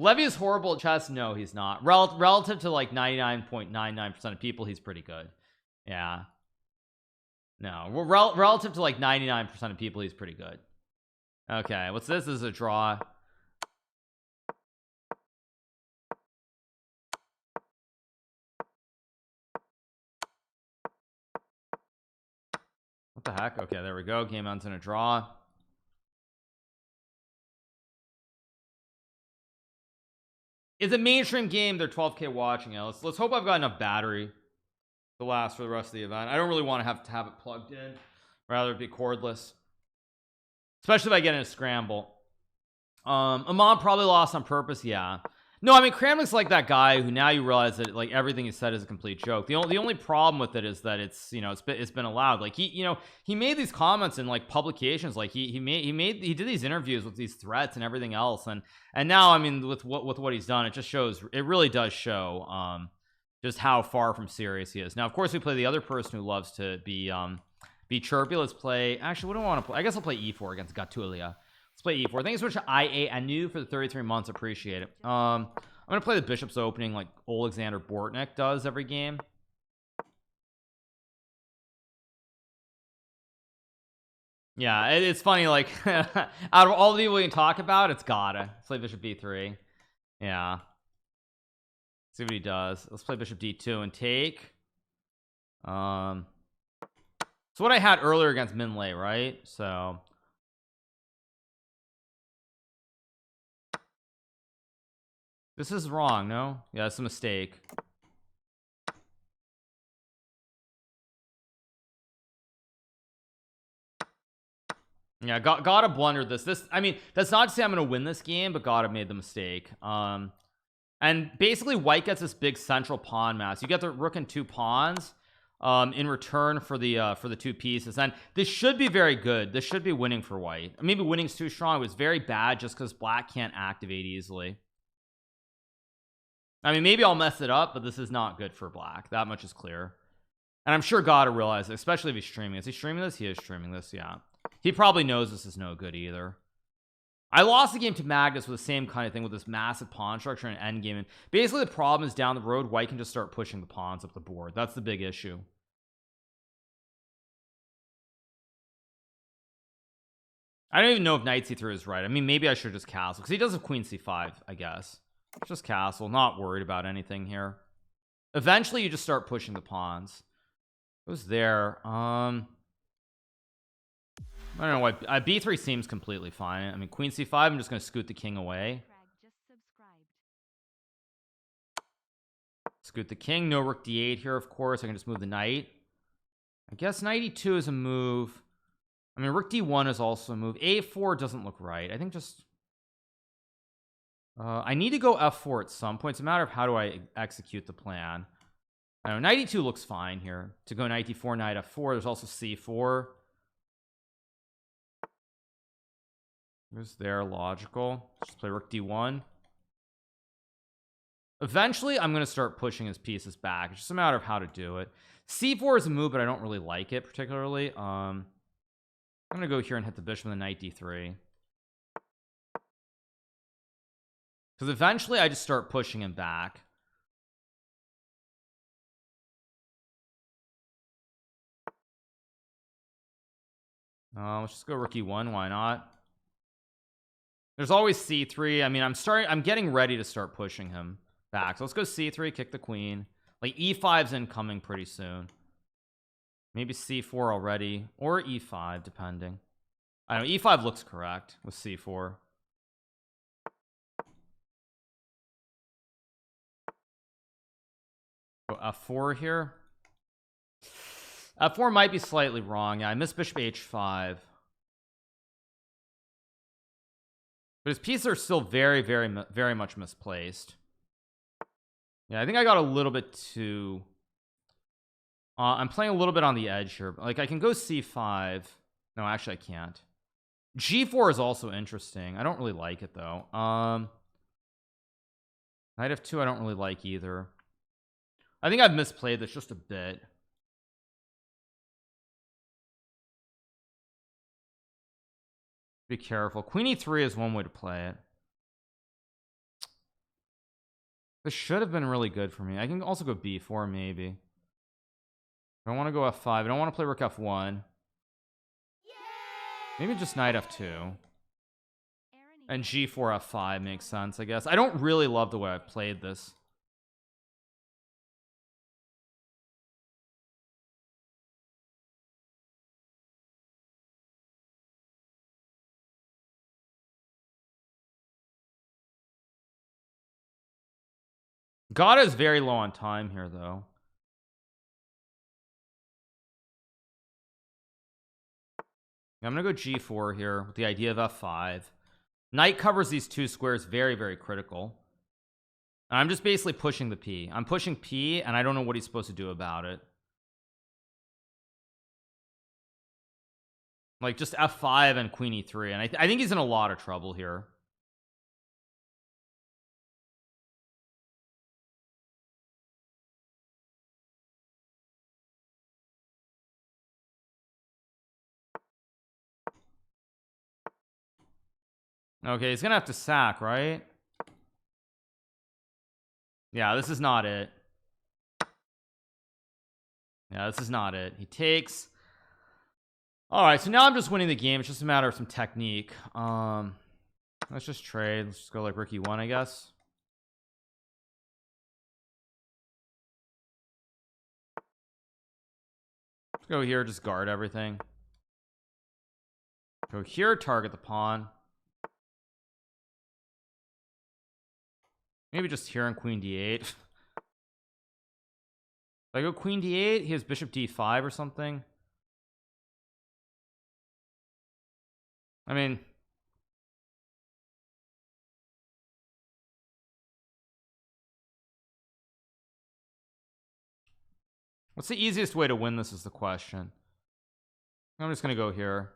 Levy is horrible at chess. No, he's not. Relative to like 99.99% of people, he's pretty good. Yeah. No, relative to like 99% of people, he's pretty good. Okay, what's this? This is a draw. What the heck? Okay, there we go. Game ends in a draw. It's a mainstream game. They're 12K watching it. Let's hope I've got enough battery to last for the rest of the event. I don't really want to have it plugged in. Rather it be cordless, especially if I get in a scramble. Amon probably lost on purpose. Yeah. No, I mean Kramnik's like that guy who now you realize that like everything he said is a complete joke. The only problem with it is that it's, you know, it's been allowed. Like he made these comments in like publications. Like he did these interviews with these threats and everything else. And now I mean with what he's done, it just shows, it really does show just how far from serious he is. Now of course we play the other person who loves to be chirpy. Let's play, actually what do I want to play? I guess I'll play e4 against Gatulia. Let's play e4. Thank you so much to IA Anu for the 33 months. Appreciate it. I'm gonna play the bishop's opening like Alexander Bortnik does every game. Yeah, it's funny, like out of all the people we can talk about, it's gotta. Let's play bishop b3. Yeah, see what he does. Let's play bishop d2 and take. So what I had earlier against Minlay, right? So this is wrong, no? Yeah, it's a mistake. Yeah, gotta blundered this. I mean, that's not to say I'm gonna win this game, but gotta made the mistake. And basically white gets this big central pawn mass. You get the rook and two pawns in return for the two pieces, and this should be very good. This should be winning for white. Maybe winning's too strong. It was very bad just because black can't activate easily. I mean, maybe I'll mess it up, but this is not good for black. That much is clear. And I'm sure gotta realize it, especially if he's streaming. Is he streaming this? He is streaming this. Yeah, he probably knows this is no good either. I lost the game to Magnus with the same kind of thing, with this massive pawn structure and endgame. And basically the problem is down the road white can just start pushing the pawns up the board. That's the big issue. I don't even know if knight c3 is right. I mean, maybe I should just castle, because he does have queen c5, I guess. Just castle, not worried about anything here. Eventually you just start pushing the pawns. It was there. I don't know what b3 seems completely fine. I mean, queen c5, I'm just going to scoot the king away. Scoot the king. No rook d8 here, of course. I can just move the knight. I guess knight e2 is a move. I mean, rook d1 is also a move. a4 doesn't look right. I think just I need to go f4 at some point. It's a matter of how do I execute the plan. I don't know, knight e2 looks fine here. To go knight d4, knight f4. There's also c4. Is there logical? Just play rook d1. Eventually I'm going to start pushing his pieces back. It's just a matter of how to do it. c4 is a move, but I don't really like it particularly. I'm going to go here and hit the bishop with the knight d3, because eventually I just start pushing him back. Let's just go rook e1. Why not? There's always c3. I mean, I'm getting ready to start pushing him back. So let's go c3, kick the queen. Like e5's incoming pretty soon. Maybe c4 already, or e5 depending. I don't know, e5 looks correct with c4. Go f4 here. f4 might be slightly wrong. Yeah, I missed bishop h5. But his pieces are still very, very, very much misplaced. Yeah, I think I got a little bit too I'm playing a little bit on the edge here. Like I can go c5. No, actually I can't. g4 is also interesting. I don't really like it though. Knight f2 I don't really like either. I think I've misplayed this just a bit. Be careful. Queen e3 is one way to play it. This should have been really good for me. I can also go b4 maybe. I don't want to go f5. I don't want to play rook f1. Maybe just knight f2. And g4 f5 makes sense, I guess. I don't really love the way I've played this. God is very low on time here, though. I'm gonna go g4 here with the idea of f5. Knight covers these two squares, very, very critical. And I'm just basically pushing the p. I'm pushing p, and I don't know what he's supposed to do about it. Like just f5 and queen e3, and I think he's in a lot of trouble here. Okay, he's gonna have to sack, right? Yeah, this is not it. Yeah, this is not it. He takes. All right, so now I'm just winning the game. It's just a matter of some technique. Let's just trade. Let's just go like rook e1, I guess. Let's go here, just guard everything. Go here, target the pawn. Maybe just here on queen d8. If I go queen d8, he has bishop d5 or something. I mean, what's the easiest way to win this is the question. I'm just gonna go here.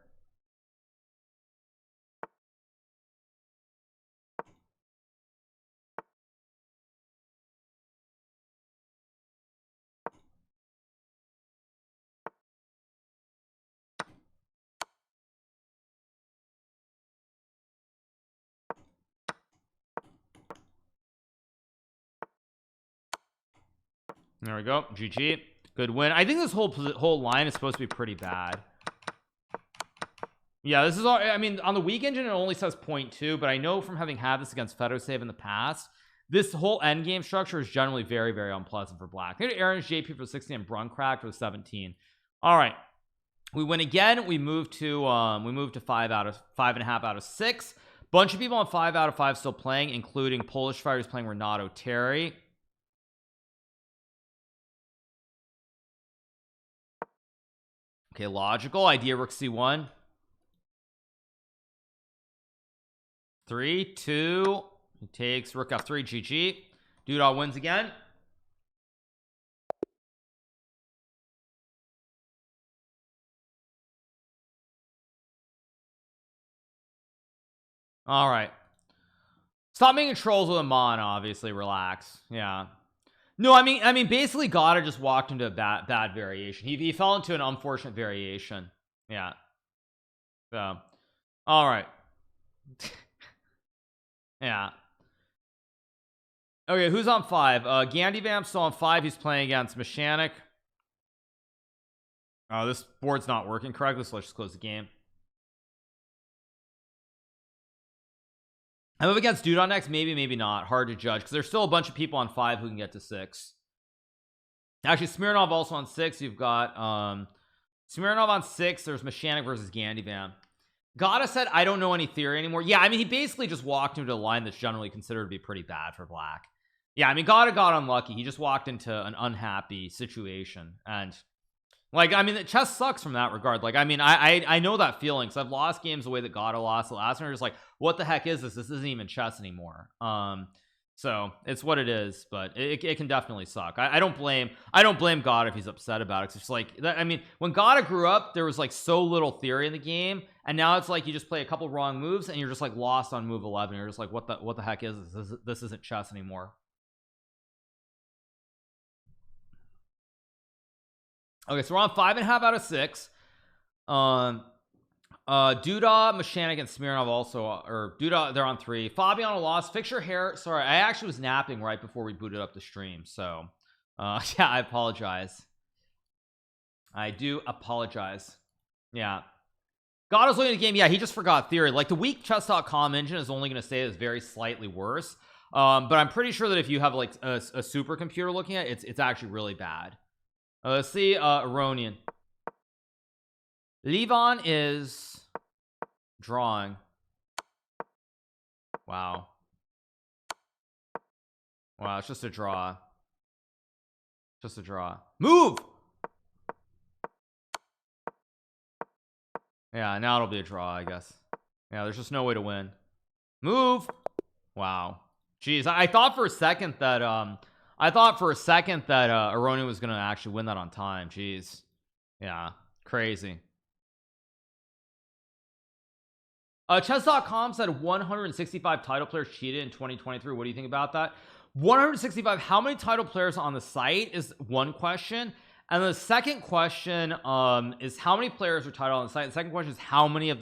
There we go. GG. Good win. I think this whole line is supposed to be pretty bad. Yeah, this is all. I mean, on the weak engine, it only says 0.2, but I know from having had this against Fedosave in the past, this whole endgame structure is generally very, very unpleasant for black. Here, Aaron's JP for 16 and Bruncrack for 17. All right, we win again. We move to 5.5 out of 6. Bunch of people on 5 out of 5 still playing, including Polish fighters playing Renato Terry. Okay, logical idea. Rook c1. 3, 2. He takes rook f3. GG. Dude wins again. All right. Stop making trolls with a mon. Obviously, relax. Yeah. No, I mean, basically, Goddard just walked into a bad variation. He fell into an unfortunate variation. Yeah. So, all right. Yeah. Okay, who's on 5? Gandhi still on 5. He's playing against Mechanic. Oh, this board's not working correctly, so let's just close the game. I'm up against Dude on next. Maybe not. Hard to judge because there's still a bunch of people on 5 who can get to 6. Actually, Smirnov also on 6. You've got Smirnov on 6. There's Mechanic versus Gandhi. Gada said, I don't know any theory anymore. Yeah, I mean, he basically just walked into a line that's generally considered to be pretty bad for black. Yeah, I mean, Gada got unlucky. He just walked into an unhappy situation. And, like, I mean, the chess sucks from that regard. Like, I mean, I know that feeling. So I've lost games the way that Gada lost the last one. You're just like, what the heck is this? This isn't even chess anymore. So it's what it is, but it can definitely suck. I don't blame God if he's upset about it. It's just like that. I mean, when Gada grew up, there was like so little theory in the game, and now it's like you just play a couple wrong moves and you're just like lost on move 11. You're just like, what the heck is this? This isn't chess anymore. Okay, so we're on 5.5 out of 6. Duda, Mashanik, and Smirnov also, or Duda, they're on 3. Fabiano lost. Fix your hair. Sorry, I actually was napping right before we booted up the stream, so yeah, I apologize. I do apologize. Yeah, God is looking at the game. Yeah, he just forgot theory. Like, the weak chess.com engine is only going to say it's very slightly worse, but I'm pretty sure that if you have like a supercomputer looking at it, it's actually really bad. Let's see. Aronian Levon is drawing. Wow, it's just a draw. Just a draw. Move. Yeah, now it'll be a draw, I guess. Yeah, there's just no way to win. Move. Wow. Jeez, I thought for a second that Aroni was gonna actually win that on time. Jeez. Yeah, crazy. Chess.com said 165 title players cheated in 2023. What do you think about that? 165. How many title players on the site is one question, and the second question is how many players are titled on the site. The second question is how many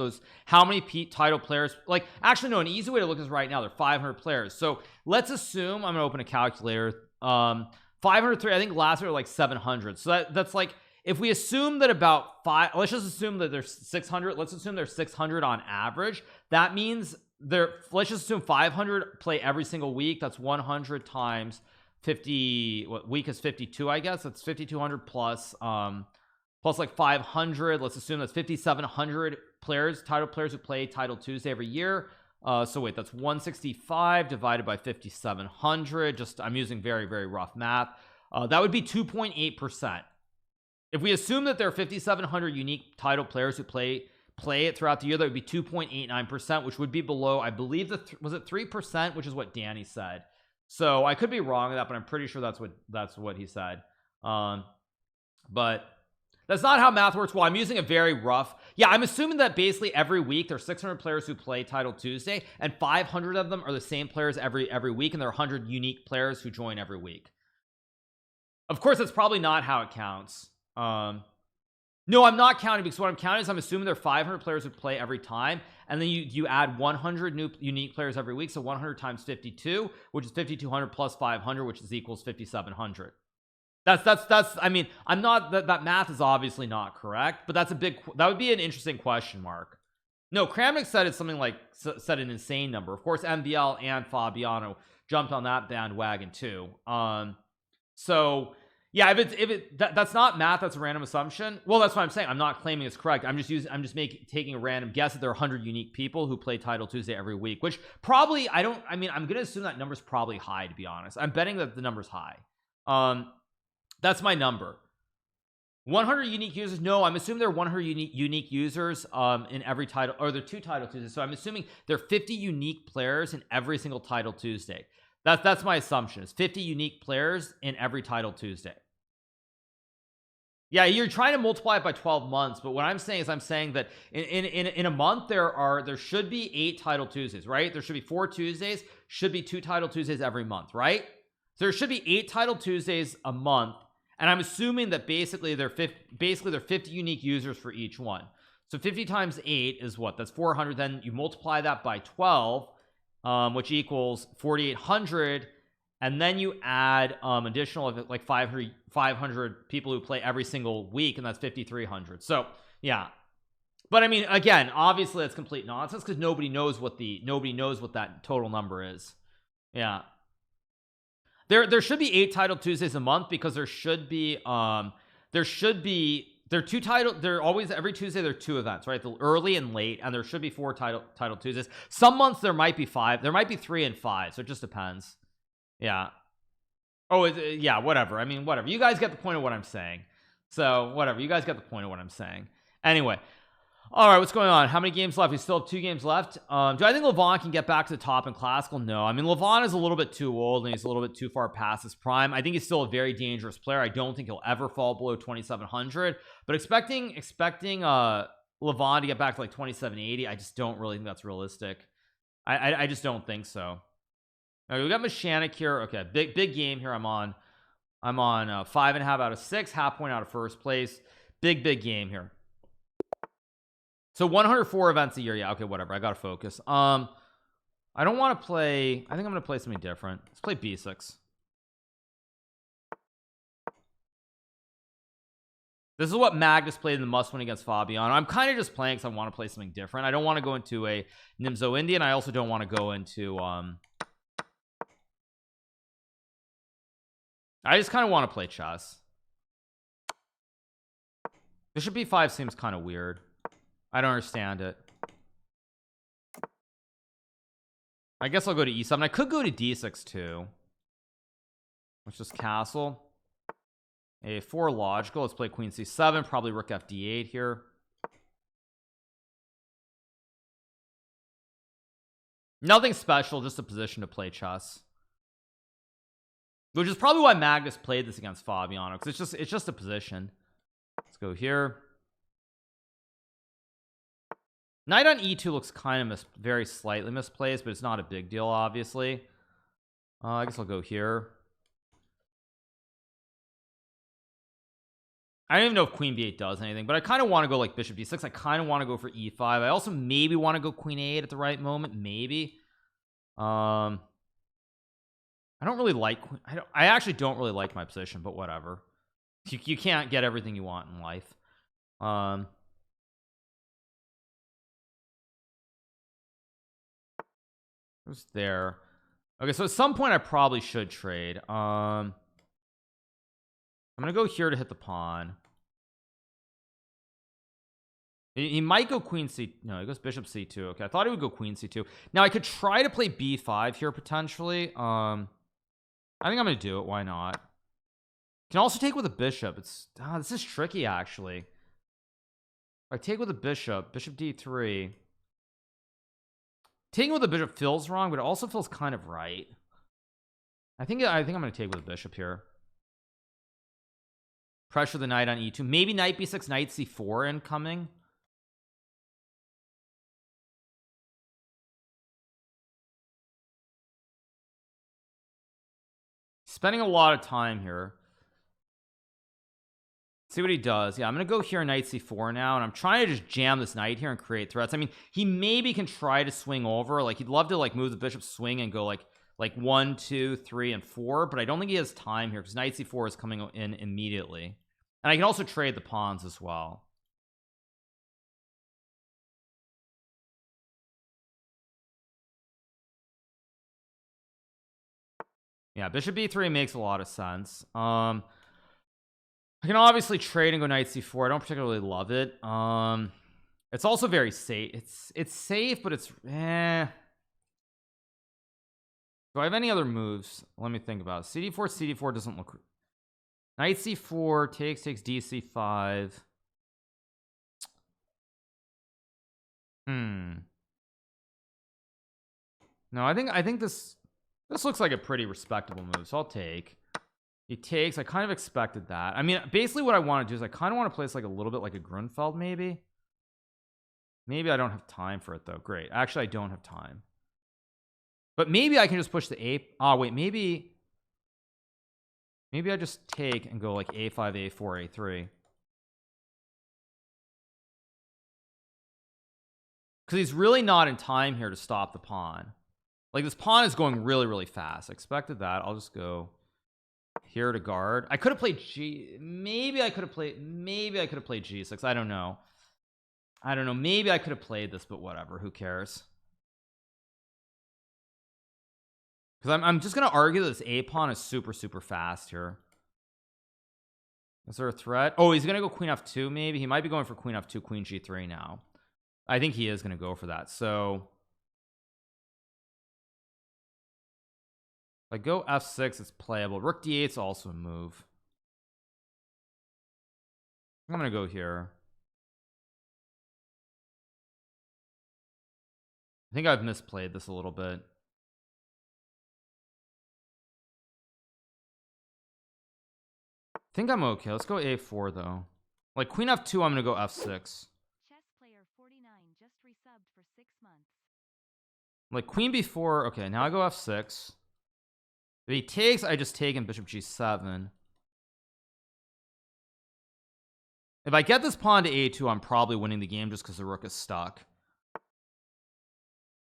title players, like, actually no, an easy way to look at this right now, there are 500 players. So let's assume, I'm gonna open a calculator, 503. I think last year were like 700. So that's like, if we assume that about let's just assume that there's 600. Let's assume there's 600 on average. That means let's just assume 500 play every single week. That's 100 times 50. What week is 52? I guess that's 5,200 plus like 500. Let's assume that's 5,700 players, title players who play Title Tuesday every year. So wait, that's 165 divided by 5,700. Just, I'm using very, very rough math. That would be 2.8%. If we assume that there are 5,700 unique title players who play it throughout the year, that would be 2.89%, which would be below, I believe, was it 3%, which is what Danny said. So I could be wrong with that, but I'm pretty sure that's what he said. But that's not how math works. Well, I'm using a very rough. Yeah, I'm assuming that basically every week there's 600 players who play Title Tuesday, and 500 of them are the same players every week, and there are 100 unique players who join every week. Of course, that's probably not how it counts. No, I'm not counting, because what I'm counting is I'm assuming there are 500 players who play every time, and then you add 100 new unique players every week. So 100 times 52, which is 5,200 plus 500, which is equals 5,700. That's I mean, I'm not, that math is obviously not correct, but that would be an interesting question mark. No, Kramnik said it's something like, said an insane number. Of course, MBL and Fabiano jumped on that bandwagon too. So yeah, that's not math, that's a random assumption. Well, that's what I'm saying. I'm not claiming it's correct. I'm just taking a random guess that there are 100 unique people who play Title Tuesday every week, which probably, I'm gonna assume that number's probably high, to be honest. I'm betting that the number's high. That's my number. 100 unique users. No, I'm assuming there are 100 unique users in every title, or there are 2 Title Tuesdays. So I'm assuming there are 50 unique players in every single Title Tuesday. That's my assumption. It's 50 unique players in every Title Tuesday. Yeah, you're trying to multiply it by 12 months, but what I'm saying is, I'm saying that in a month there should be 8 Title Tuesdays, right? There should be 4 Tuesdays, should be 2 Title Tuesdays every month, right? So there should be 8 Title Tuesdays a month, and I'm assuming that basically they're 50 unique users for each one. So 50 times 8 is what? That's 400. Then you multiply that by 12, which equals 4,800, and then you add additional like 500 people who play every single week, and that's 5,300. So yeah, but I mean, again, obviously that's complete nonsense, because nobody knows what that total number is. Yeah, there should be 8 Title Tuesdays a month, because there are 2 title, there always, every Tuesday there are 2 events, right? The early and late, and there should be 4 title Tuesdays. Some months there might be 5, there might be 3 and 5, so it just depends. Yeah. Oh, yeah, whatever. I mean, whatever. You guys get the point of what I'm saying. So whatever, you guys get the point of what I'm saying. Anyway, all right, what's going on? How many games left? We still have 2 games left. Do I think Levon can get back to the top in classical? No. I mean, Levon is a little bit too old, and he's a little bit too far past his prime. I think he's still a very dangerous player. I don't think he'll ever fall below 2,700, but expecting Levon to get back to like 2,780, I just don't really think that's realistic. I just don't think so. Okay, we got Mashanik here. Okay, big game here. I'm on 5.5 out of 6, half point out of first place. Big game here. So 104 events a year. Yeah, okay, whatever. I gotta focus. I don't want to play. I think I'm gonna play something different. Let's play b6. This is what Magnus played in the must win against Fabiano. I'm kind of just playing because I want to play something different. I don't want to go into a Nimzo Indian. I also don't want to go into I just kind of want to play chess. Bishop b5 seems kind of weird. I don't understand it. I guess I'll go to e7. I could go to d6 too. Let's just castle. A4 logical. Let's play queen c7. Probably rook fd8 here. Nothing special, just a position to play chess, which is probably why Magnus played this against Fabiano, because it's just a position. Let's go here. Knight on e2 looks kind of very slightly misplaced, but it's not a big deal, obviously. I guess I'll go here. I don't even know if queen b8 does anything, but I kind of want to go like bishop d6. I kind of want to go for e5. I also maybe want to go queen a8 at the right moment, maybe. I don't really like I actually don't really like my position, but whatever. You can't get everything you want in life. Who's there? Okay, so at some point I probably should trade. I'm gonna go here to hit the pawn. He might go queen c. No, he goes bishop c2. Okay, I thought he would go queen c2. Now I could try to play b5 here potentially. I think I'm gonna do it. Why not? Can also take with a bishop. It's this is tricky actually. If I take with a bishop d3. Taking with a bishop feels wrong, but it also feels kind of right. I think I'm gonna take with a bishop here. Pressure the knight on e2. Maybe knight b6, knight c4 incoming. Spending a lot of time here. See what he does. Yeah, I'm gonna go here knight c4 now, and I'm trying to just jam this knight here and create threats. I mean, he maybe can try to swing over, like he'd love to like move the bishop, swing and go like 1 2 3 and 4, but I don't think he has time here because knight c4 is coming in immediately, and I can also trade the pawns as well. Yeah, bishop b3 makes a lot of sense. I can obviously trade and go knight c4. I don't particularly love it. It's also very safe. It's safe, but it's do I have any other moves? Let me think about it. CD4 doesn't look. Knight c4 takes dc5. No, I think this looks like a pretty respectable move, so I'll take. He takes. I kind of expected that. I mean, basically what I want to do is I kind of want to play this like a little bit like a Grunfeld, maybe. Maybe I don't have time for it though. Great. Actually, I don't have time. But maybe I can just push the a. Oh wait, maybe I just take and go like a5, a4, a3. Because he's really not in time here to stop the pawn. Like this pawn is going really, really fast. I expected that. I'll just go here to guard. I could have played maybe I could have played g6. I don't know. Maybe I could have played this, but whatever, who cares? Because I'm just gonna argue that this a pawn is super fast here. Is there a threat? Oh, he's gonna go queen f2. Maybe he might be going for queen f2, queen g3 now. I think he is gonna go for that. So if I go f6, it's playable. Rook d8 is also a move. I'm gonna go here. I think I've misplayed this a little bit. I think I'm okay. Let's go a4 though. Like queen f2, I'm gonna go f6. Chess player 49 just resubbed for 6 months. Like queen b4. Okay, now I go f6. If he takes, I just take in bishop g7. If I get this pawn to a2, I'm probably winning the game just because the rook is stuck.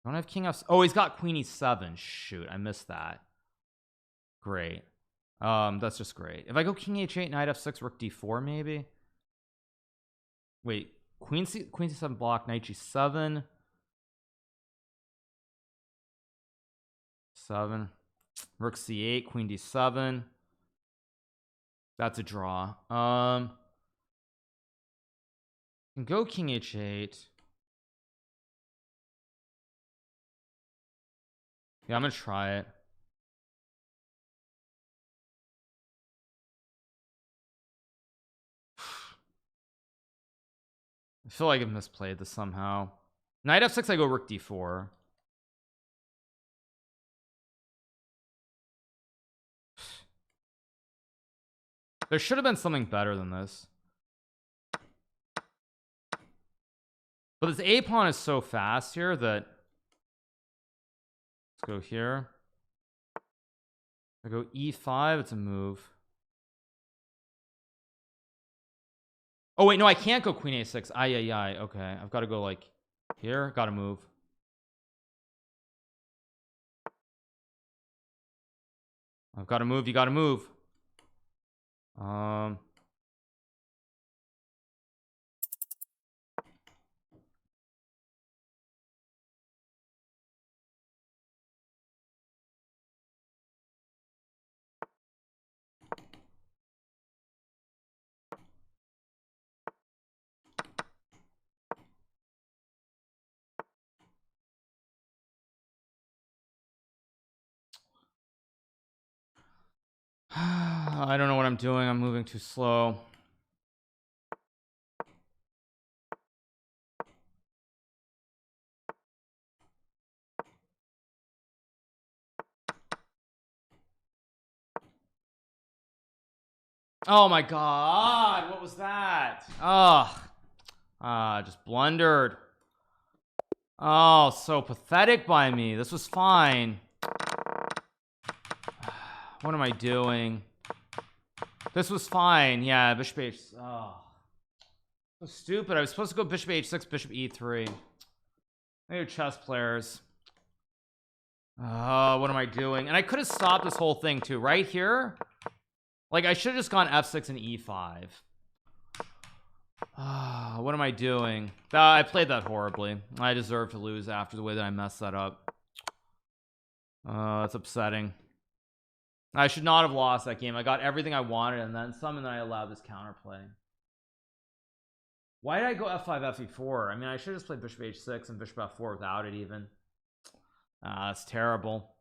Don't have king f. Oh, he's got queen e7. Shoot, I missed that. Great. That's just great. If I go king h8, knight f6, rook d4, maybe. Wait, queen c7 block, knight g7. 7. Rook c8, queen d7. That's a draw. Can go king h8. Yeah, I'm gonna try it. I feel like I've misplayed this somehow. Knight f6, I go rook d4. There should have been something better than this. But this a pawn is so fast here that let's go here. I go e5, it's a move. Oh wait, no, I can't go queen a6. Ay. Okay, I've got to go like here. Got to move. I've got to move. You got to move. I don't know what I'm doing. I'm moving too slow. Oh my god, what was that? Just blundered. Oh, so pathetic by me. This was fine. What am I doing? This was fine. Yeah, bishop h. Oh, so stupid. I was supposed to go bishop h6, bishop e3. They're chess players. What am I doing? And I could have stopped this whole thing too, right here. Like I should have just gone f6 and e5. What am I doing? I played that horribly. I deserve to lose after the way that I messed that up. It's upsetting. I should not have lost that game. I got everything I wanted and then some, and then I allowed this counterplay. Why did I go f5 fe4? I mean, I should have just played bishop h6 and bishop f4 without it even. That's terrible.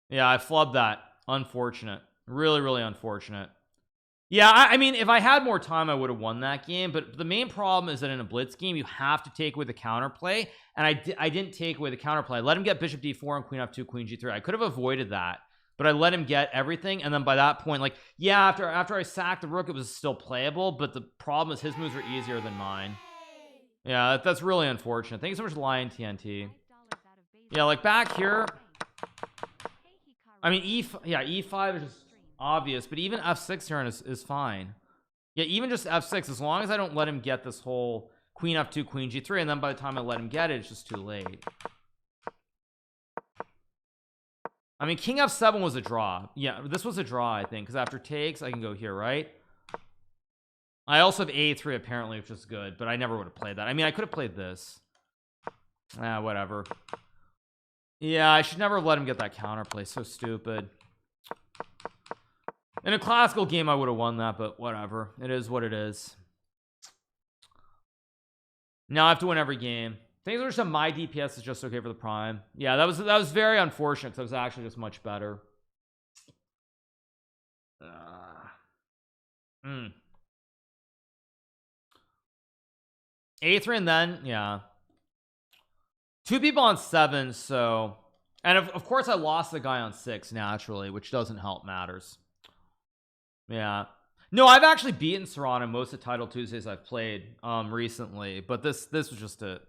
Yeah, I flubbed that. Unfortunate. Really unfortunate. Yeah, I mean, if I had more time, I would have won that game. But the main problem is that in a blitz game, you have to take away the counterplay. And I didn't take away the counterplay. I let him get bishop d4 and queen f2, queen g3. I could have avoided that, but I let him get everything. And then by that point, like, yeah, after I sacked the rook, it was still playable. But the problem is his moves are easier than mine. Yeah, that's really unfortunate. Thank you so much, Lion TNT. Yeah, like back here, I mean, e5 is just obvious, but even f6 here is fine. Yeah, even just f6, as long as I don't let him get this whole queen f2, queen g3, and then by the time I let him get it, it's just too late. I mean, king f7 was a draw. Yeah, this was a draw, I think, because after takes, I can go here, right? I also have a3 apparently, which is good, but I never would have played that. I mean, I could have played this. Whatever. Yeah, I should never have let him get that counterplay. So stupid. In a classical game, I would have won that, but whatever. It is what it is. Now I have to win every game. Things are just my DPS is just okay for the prime. Yeah, that was very unfortunate because I was actually just much better. A3 and then yeah. Two people on 7, so and of course I lost the guy on 6 naturally, which doesn't help matters. Yeah, no, I've actually beaten Serrano most of the Title Tuesdays I've played recently, but this was just a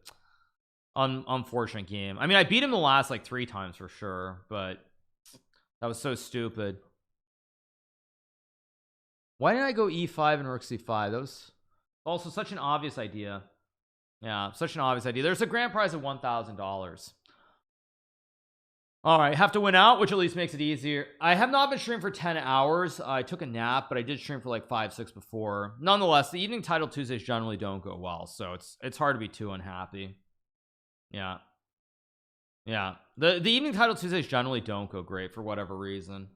unfortunate game. I mean, I beat him the last like 3 times for sure, but that was so stupid. Why didn't I go e5 and rook c5? That was Also such an obvious idea. Yeah, such an obvious idea. There's a grand prize of $1,000. All right, have to win out, which at least makes it easier. I have not been streaming for 10 hours. I took a nap, but I did stream for like 5-6 before. Nonetheless, the evening title Tuesdays generally don't go well, so it's hard to be too unhappy. Yeah. Yeah. The evening title Tuesdays generally don't go great for whatever reason.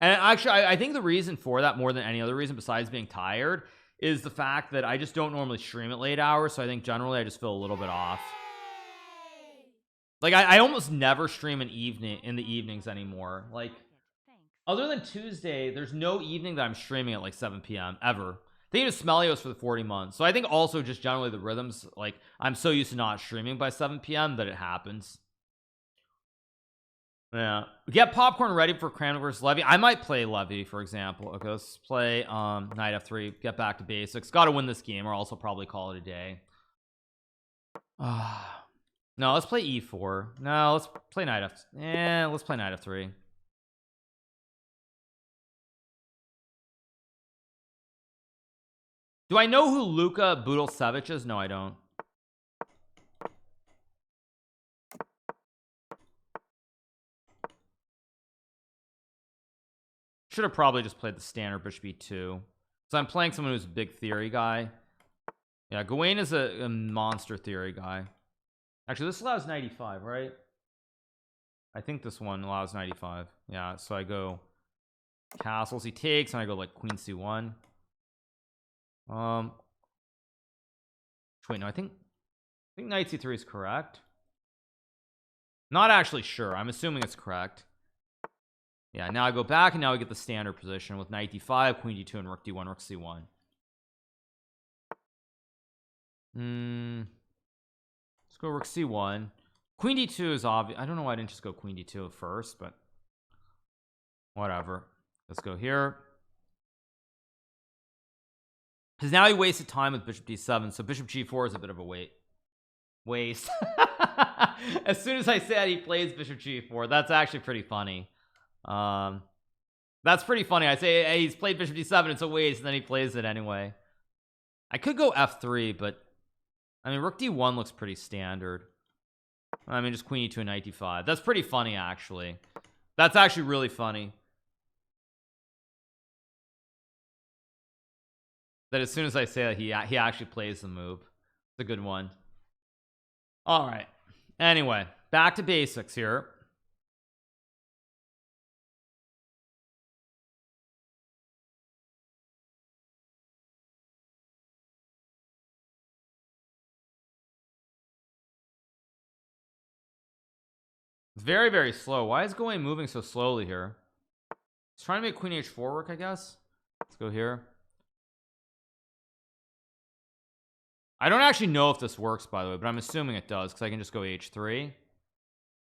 And actually, I think the reason for that, more than any other reason besides being tired, is the fact that I just don't normally stream at late hours. So I think generally I just feel a little bit off. Like I almost never stream in the evenings anymore. Like other than Tuesday, there's no evening that I'm streaming at like 7 p.m. ever. They use Smelios for the 40 months. So I think also just generally the rhythms, like I'm so used to not streaming by 7 p.m. that it happens. Yeah, get popcorn ready for Cram versus Levy. I might play Levy, for example. Okay, let's play knight f3, get back to basics. Got to win this game or also probably call it a day. No, let's play e4. No, let's play knight f. Let's play knight f3. Do I know who Luka Budalsevic is? No, I don't. Should have probably just played the standard bishop e2. So I'm playing someone who's a big theory guy. Yeah, Gawain is a monster theory guy. Actually, this allows 95, right? I think this one allows 95. Yeah, so I go castles, he takes, and I go like queen c1. Wait, no, I think knight c3 is correct. Not actually sure. I'm assuming it's correct. Yeah, now I go back and now I get the standard position with knight d5, queen d2, and rook d1, rook c1. Let's go rook c1. Queen d2 is obvious. I don't know why I didn't just go queen d2 at first, but whatever. Let's go here. Because now he wasted time with bishop d7, so bishop g4 is a bit of a waste. As soon as I said he plays bishop g4, that's actually pretty funny. That's pretty funny. I say, hey, he's played bishop d7, it's a waste, and then he plays it anyway. I could go f3, but I mean, rook d1 looks pretty standard. I mean, just queen e2 and knight d5. That's pretty funny, actually. That's actually really funny. That as soon as I say that, he actually plays the move. It's a good one. All right. Anyway, back to basics here. It's very, very slow. Why is Gawain moving so slowly here? He's trying to make queen h4 work, I guess. Let's go here. I don't actually know if this works, by the way, but I'm assuming it does because I can just go h3.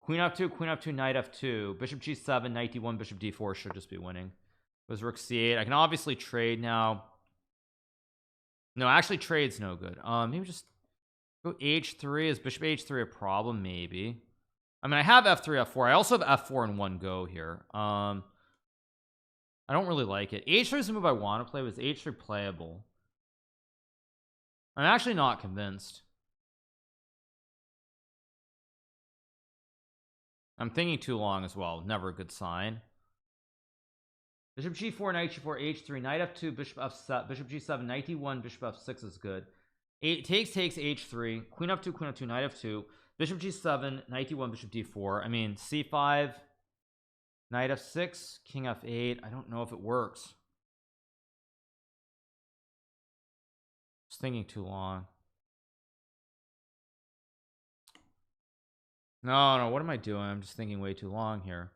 Queen f2, knight f2, bishop g7, knight d1, bishop d4 should just be winning. Goes rook c8. I can obviously trade now. No, actually trade's no good. Maybe just go h3. Is bishop h3 a problem? Maybe. I mean, I have f3, f4. I also have f4 in one go here. I don't really like it. h3 is the move I want to play. Was h3 playable? I'm actually not convinced. I'm thinking too long as well. Never a good sign. Bishop g4, knight g4, h3, knight f2, bishop f7, bishop g7, knight d1, bishop f6 is good. Takes h3, queen f2, knight f2, bishop g7, knight d1, bishop d4. I mean, c5, knight f6, king f8. I don't know if it works. Just thinking too long. No, what am I doing? I'm just thinking way too long here.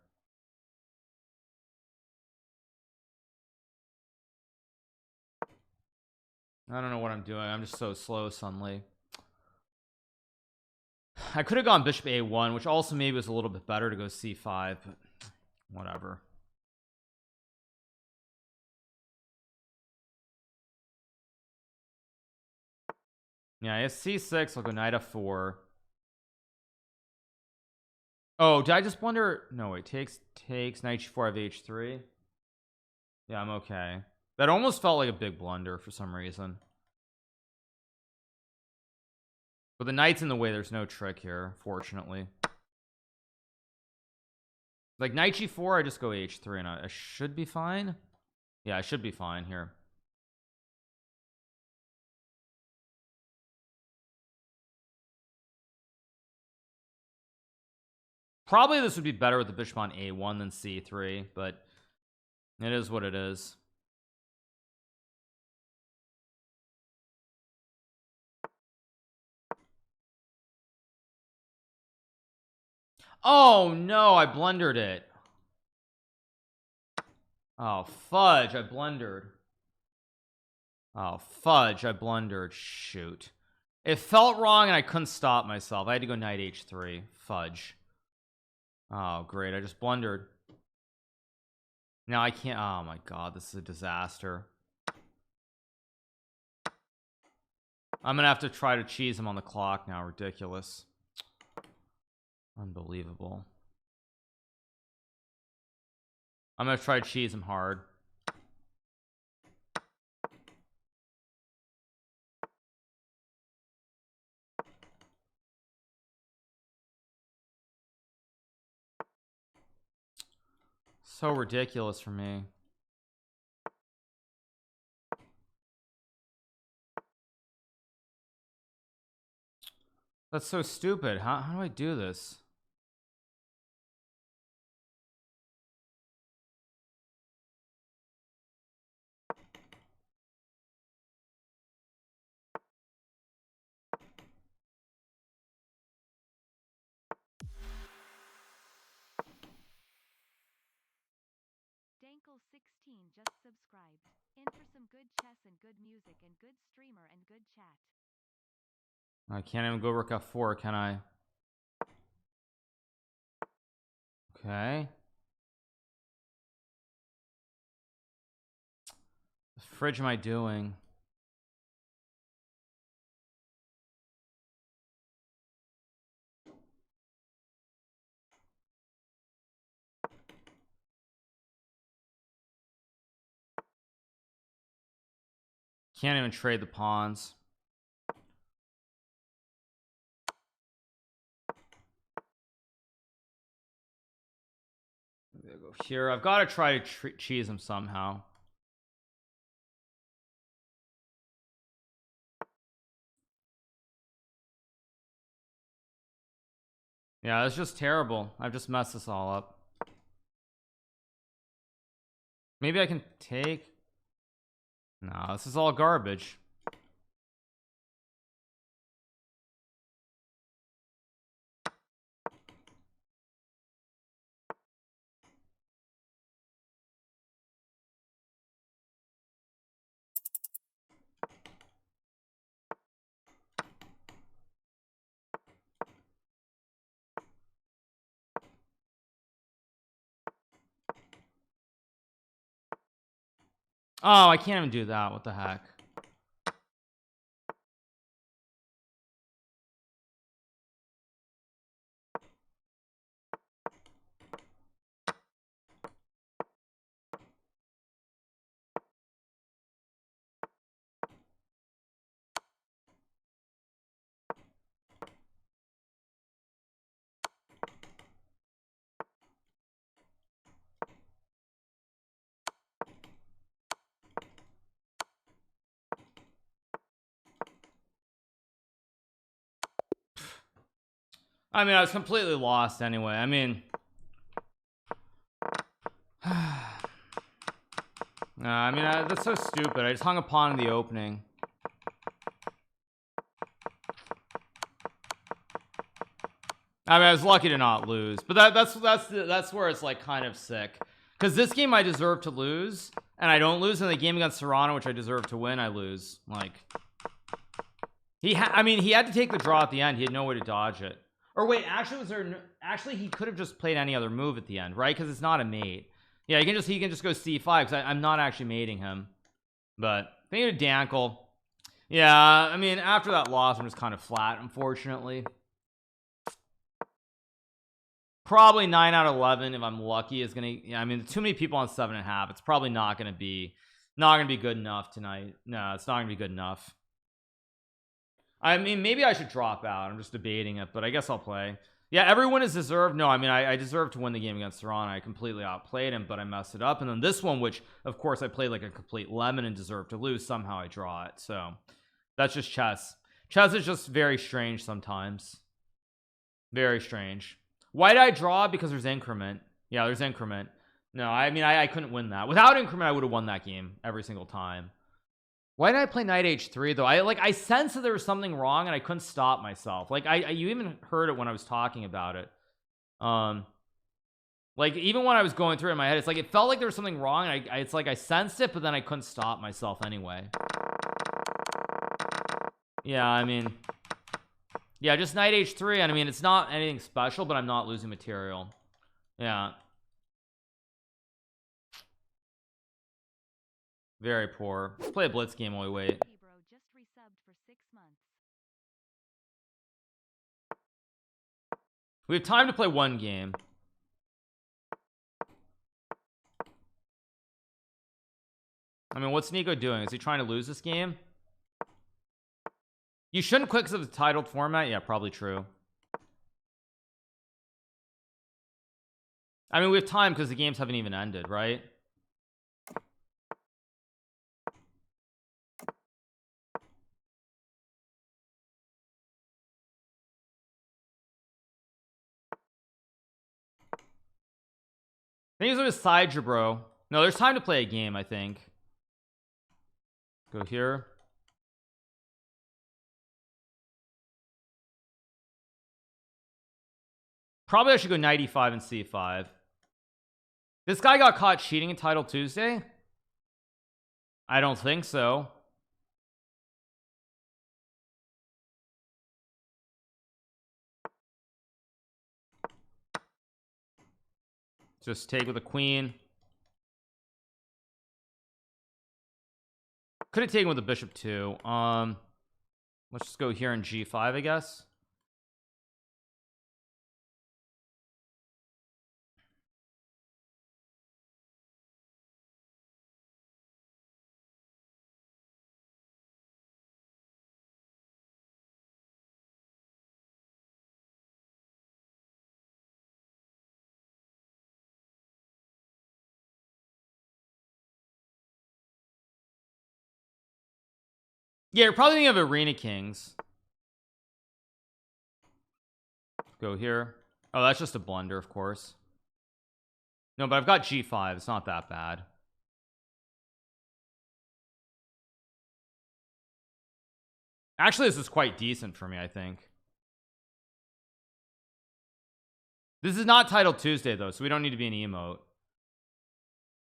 I don't know what I'm doing. I'm just so slow suddenly. I could have gone bishop a1, which also maybe was a little bit better to go c5, but whatever. Yeah, it's c6. I'll go knight f4. Oh, did I just wonder? No, wait. Takes knight g4 of h3. Yeah, I'm okay. That almost felt like a big blunder for some reason. But the knight's in the way, there's no trick here, fortunately. Like knight g4, I just go h3 and I should be fine. Yeah, I should be fine here. Probably this would be better with the bishop on a1 than c3, but it is what it is. Oh no, I blundered it. Oh fudge, I blundered. Oh fudge, I blundered. Shoot, it felt wrong and I couldn't stop myself. I had to go knight h3. Fudge. Oh great, I just blundered. Now I can't. Oh my god, this is a disaster. I'm gonna have to try to cheese him on the clock now. Ridiculous. Unbelievable. I'm gonna try to cheese him hard. So ridiculous for me. That's so stupid. How do I do this? Dankle16 just subscribed. In for some good chess and good music and good streamer and good chat. I can't even go rook f4, can I? Okay. The fridge am I doing? Can't even trade the pawns. Maybe I'll go here. I've got to try to cheese him somehow. Yeah, it's just terrible. I've just messed this all up. Maybe I can take. No, this is all garbage. Oh, I can't even do that. What the heck? I mean, I was completely lost anyway. I mean, that's so stupid. I just hung a pawn in the opening. I mean, I was lucky to not lose, but that's where it's like kind of sick, because this game I deserve to lose and I don't lose, and the game against Serrano, which I deserve to win, I lose. Like, I mean, he had to take the draw at the end. He had no way to dodge it. Or wait, actually, actually he could have just played any other move at the end, right? Because it's not a mate. Yeah, he can just go c5, because I'm not actually mating him. But thank you to Dankle. Yeah, I mean, after that loss, I'm just kind of flat, unfortunately. Probably 9 out of 11, if I'm lucky, is gonna. Yeah, I mean, too many people on 7.5. It's probably not gonna be good enough tonight. No, it's not gonna be good enough. I mean, maybe I should drop out. I'm just debating it, but I guess I'll play. Yeah, everyone is deserved. No, I mean, I deserve to win the game against Iran. I completely outplayed him, but I messed it up. And then this one, which of course I played like a complete lemon and deserved to lose, somehow I draw it. So that's just chess. Chess is just very strange sometimes. Very strange. Why did I draw? Because there's increment. Yeah, there's increment. No, I mean, I couldn't win that. Without increment, I would have won that game every single time. Why did I play knight h3 though? I sensed that there was something wrong and I couldn't stop myself. Like you even heard it when I was talking about it. Like even when I was going through it in my head, it's like it felt like there was something wrong, and it's like I sensed it, but then I couldn't stop myself anyway. Yeah, I mean, yeah, just knight h3, and I mean, it's not anything special, but I'm not losing material. Yeah. Very poor. Let's play a blitz game while we wait. Bro just resubbed for 6 months. We have time to play one game. I mean, what's Nico doing? Is he trying to lose this game? You shouldn't quit because of the titled format. Yeah, probably true. I mean, we have time because the games haven't even ended, right? I think it was side bro. No, there's time to play a game, I think. Go here. Probably I should go knight e5 and c5. This guy got caught cheating in Title Tuesday? I don't think so. Just take with a queen. Could have taken with a bishop too. Let's just go here in g5, I guess. Yeah, you're probably thinking of Arena Kings. Go here. Oh, that's just a blunder, of course. No, but I've got g5. It's not that bad. Actually, this is quite decent for me, I think. This is not Title Tuesday, though, so we don't need to be an emote.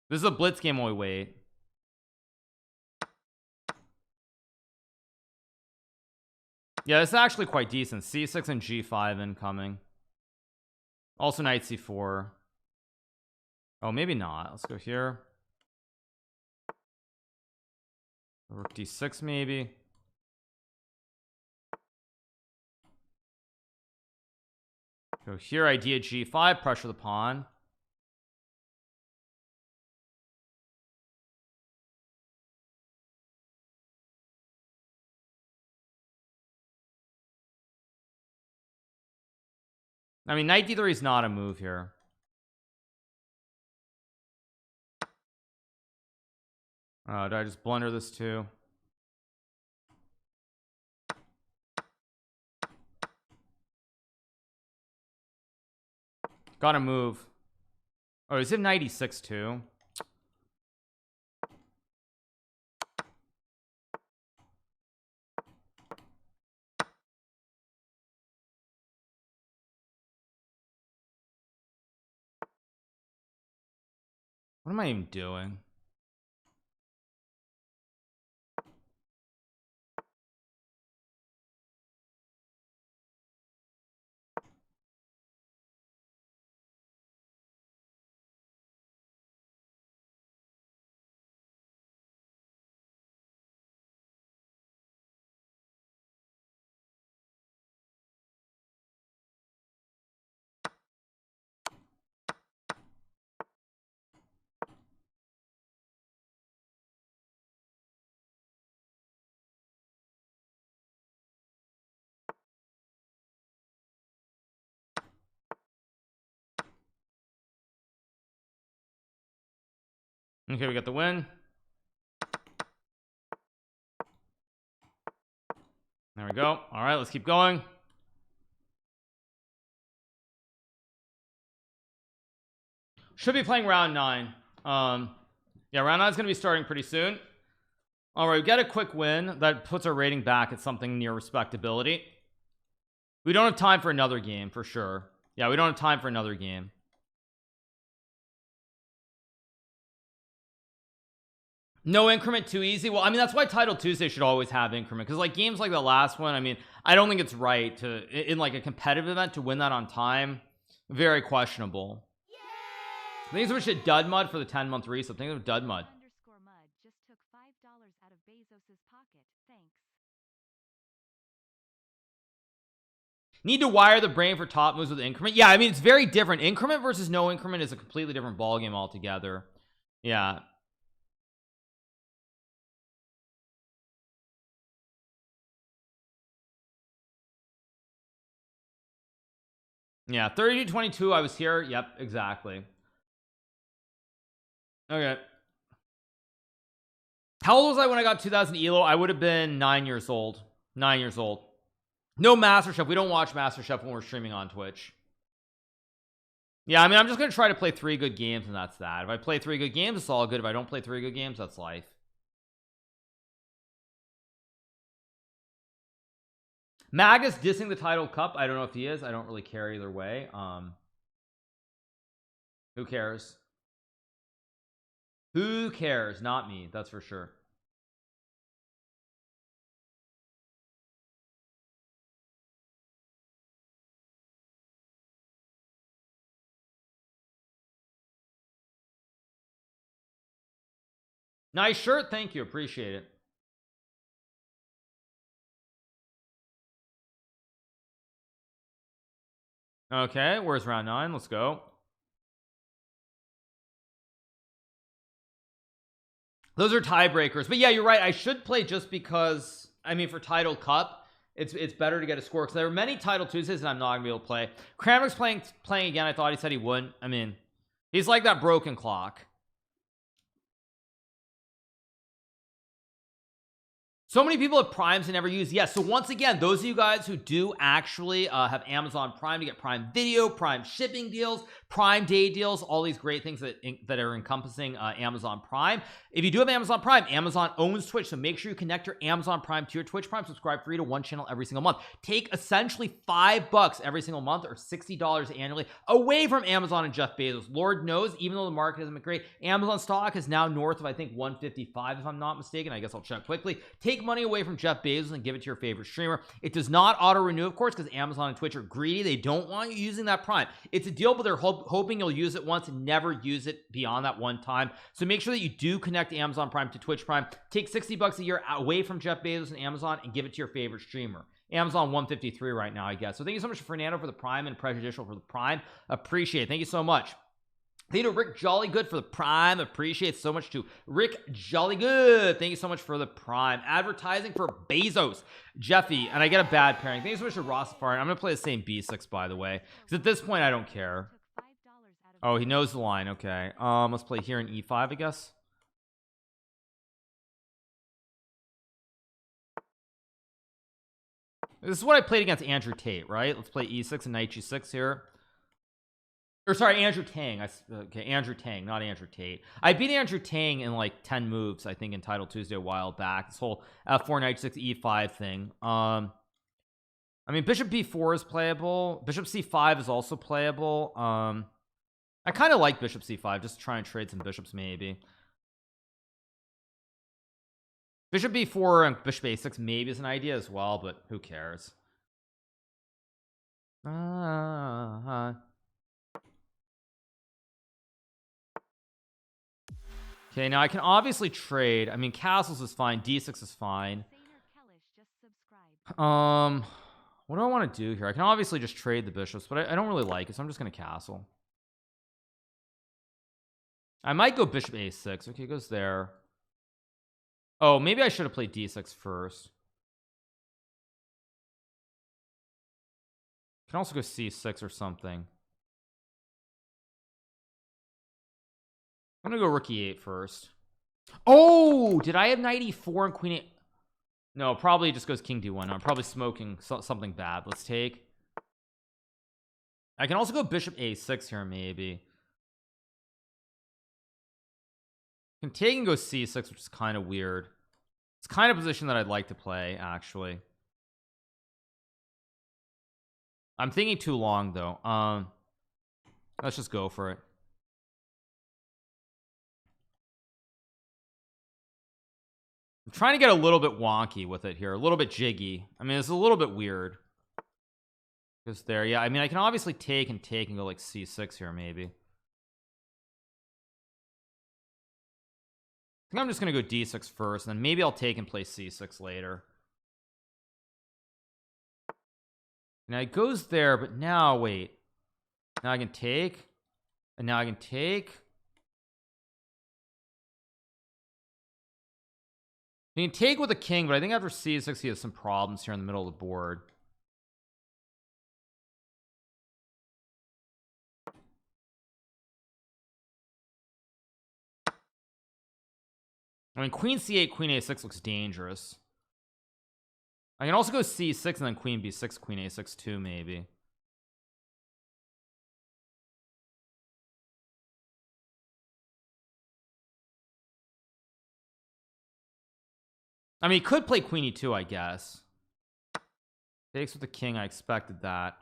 This is a blitz game while we wait. Yeah, this is actually quite decent. c6 and g5 incoming. Also knight c4. Oh, maybe not. Let's go here. Rook d6 maybe. Go here, idea g5, pressure the pawn. I mean, knight d3 is not a move here. Did I just blunder this too? Gotta move. Oh, is it knight e6 too? What am I even doing? Okay, we got the win. There we go. All right, let's keep going. Should be playing round 9. Yeah, round 9 is going to be starting pretty soon. All right, we got a quick win that puts our rating back at something near respectability. We don't have time for another game for sure. Yeah, we don't have time for another game. No increment too easy. Well, I mean, that's why Title Tuesday should always have increment, because like games like the last one, I mean, I don't think it's right to in like a competitive event to win that on time. Very questionable. I think we should dud mud for the 10-month reset. Think of dud mud. _mud just took $5 out of Bezos's pocket. Thanks. Need to wire the brain for top moves with increment. Yeah, I mean, it's very different. Increment versus no increment is a completely different ballgame altogether. Yeah. Yeah, 32-22. I was here. Yep, exactly. Okay. How old was I when I got 2000 ELO? I would have been 9 years old. 9 years old. No MasterChef. We don't watch MasterChef when we're streaming on Twitch. Yeah, I mean, I'm just going to try to play 3 good games, and that's that. If I play 3 good games, it's all good. If I don't play 3 good games, that's life. Magus dissing the title cup. I don't know if he is. I don't really care either way. Who cares? Who cares? Not me, that's for sure. Nice shirt, thank you, appreciate it. Okay, where's round 9? Let's go. Those are tiebreakers, but yeah, you're right. I should play just because, I mean, for Title Cup, it's better to get a score, because there are many Title Tuesdays and I'm not gonna be able to play. Kramer's playing again. I thought he said he wouldn't. I mean, he's like that broken clock. So many people have primes and never use. Yes, so once again, those of you guys who do actually have Amazon Prime to get Prime Video, Prime shipping deals, Prime Day deals, all these great things that are encompassing Amazon Prime. If you do have Amazon Prime, Amazon owns Twitch, so make sure you connect your Amazon Prime to your Twitch Prime. Subscribe free to one channel every single month. Take essentially $5 every single month, or $60 annually, away from Amazon and Jeff Bezos. Lord knows, even though the market hasn't been great, Amazon stock is now north of, I think, 155 if I'm not mistaken. I guess I'll check quickly. Take money away from Jeff Bezos and give it to your favorite streamer. It does not auto renew, of course, because Amazon and Twitch are greedy. They don't want you using that Prime. It's a deal, but they're hoping you'll use it once and never use it beyond that one time. So make sure that you do connect Amazon Prime to Twitch Prime. Take $60 a year away from Jeff Bezos and Amazon and give it to your favorite streamer. Amazon 153 right now, I guess. So thank you so much to Fernando for the Prime and Prejudicial for the Prime. Appreciate it. Thank you so much. Thank you to Rick Jollygood for the Prime. Appreciate so much to Rick Jollygood. Thank you so much for the Prime. Advertising for Bezos. Jeffy, and I get a bad pairing. Thank you so much to Rossafari. I'm going to play the same B6, by the way, because at this point, I don't care. Oh, he knows the line. Okay. Let's play here in E5, I guess. This is what I played against Andrew Tate, right? Let's play E6 and Knight G6 here. Or sorry, Andrew Tang. Okay, Andrew Tang, not Andrew Tate. I beat Andrew Tang in like 10 moves, I think, in Title Tuesday a while back. This whole F4 Knight 6 E5 thing. I mean, Bishop B4 is playable. Bishop C5 is also playable. I kind of like Bishop C5, just to try and trade some bishops maybe. Bishop B4 and Bishop A6 maybe is an idea as well, but who cares? Okay, now I can obviously trade. I mean, castles is fine. D6 is fine. What do I want to do here? I can obviously just trade the bishops, but I don't really like it, so I'm just going to castle. I might go Bishop A6. Okay, it goes there. Oh, maybe I should have played D6 first. Can also go C6 or something. I'm gonna go rook e8 first. Oh, did I have knight e4 and queen 8? No, probably just goes king d1. I'm probably smoking something bad. Let's take. I can also go bishop a6 here, maybe. Can take and go c6, which is kind of weird. It's kind of a position that I'd like to play, actually. I'm thinking too long, though. Let's just go for it. I'm trying to get a little bit wonky with it here, a little bit jiggy. I mean, it's a little bit weird. Just there, yeah. I mean, I can obviously take and go like c6 here, maybe. I think I'm just gonna go d6 first, and then maybe I'll take and play c6 later. Now it goes there, but now wait. Now I can take, and now I can take. You can take with a king, but I think after c6 he has some problems here in the middle of the board. I mean, queen c8, queen a6 looks dangerous. I can also go c6 and then queen b6, queen a6 too, maybe. I mean, he could play queen e2, I guess. Takes with the king, I expected that.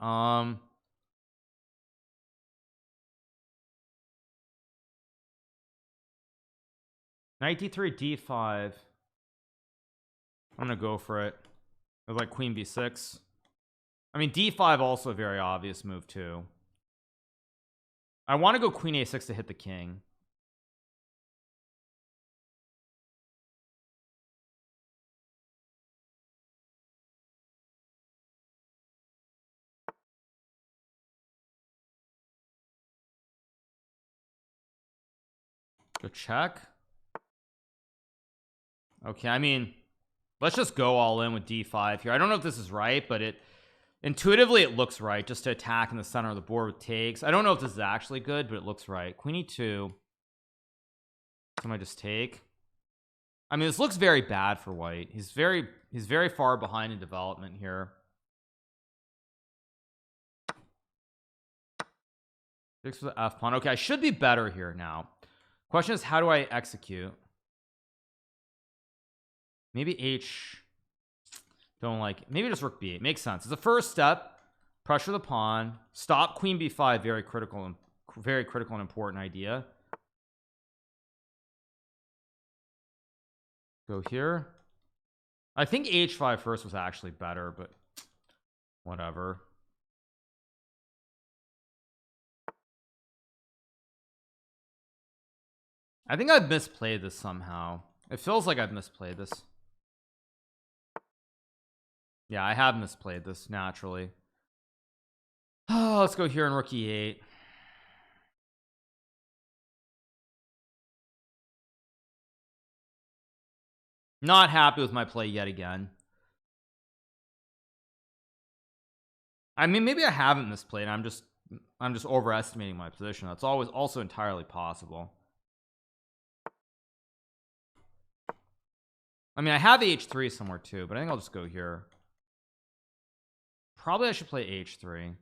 Knight d3, d5. I'm gonna go for it. With like queen b6. I mean, d5 also a very obvious move too. I want to go queen a6 to hit the king. Go check. Okay, I mean, let's just go all in with d5 here. I don't know if this is right, but it intuitively it looks right, just to attack in the center of the board with takes. I don't know if this is actually good, but it looks right. Queen e2. Can I just take? I mean, this looks very bad for white. He's very far behind in development here. Takes for the f pawn. Okay, I should be better here now. Question is, how do I execute? Maybe h. Don't like it. Maybe just rook b8. Makes sense. It's the first step. Pressure the pawn. Stop queen b5. Very critical and important idea. Go here. I think h5 first was actually better, but whatever. I think I've misplayed this somehow. It feels like I've misplayed this. Yeah, I have misplayed this naturally. Oh, let's go here in rook e8. Not happy with my play yet again. I mean, maybe I haven't misplayed. I'm just overestimating my position. That's always also entirely possible. I mean, I have h3 somewhere too, but I think I'll just go here. Probably I should play h3.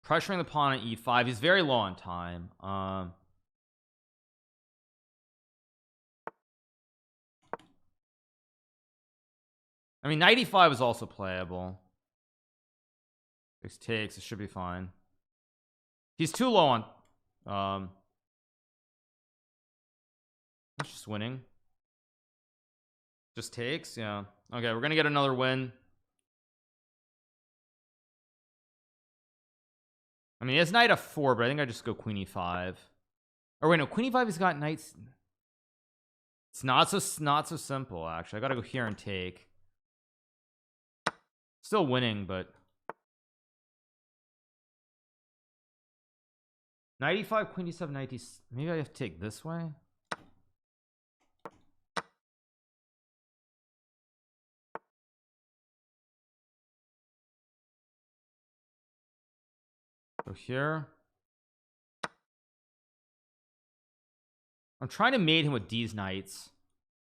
Pressuring the pawn at e5. He's very low on time. I mean, knight e5 is also playable. 6 takes. It should be fine. He's too low on. He's just winning. Just takes. Yeah. Okay, we're gonna get another win. I mean, he has knight f4, but I think I just go queen e5. Or wait, no, queen e5 has got knights. It's not so simple, actually. I gotta go here and take. Still winning, but knight e5, queen d7, knight d. Maybe I have to take this way. Go here. I'm trying to mate him with these knights,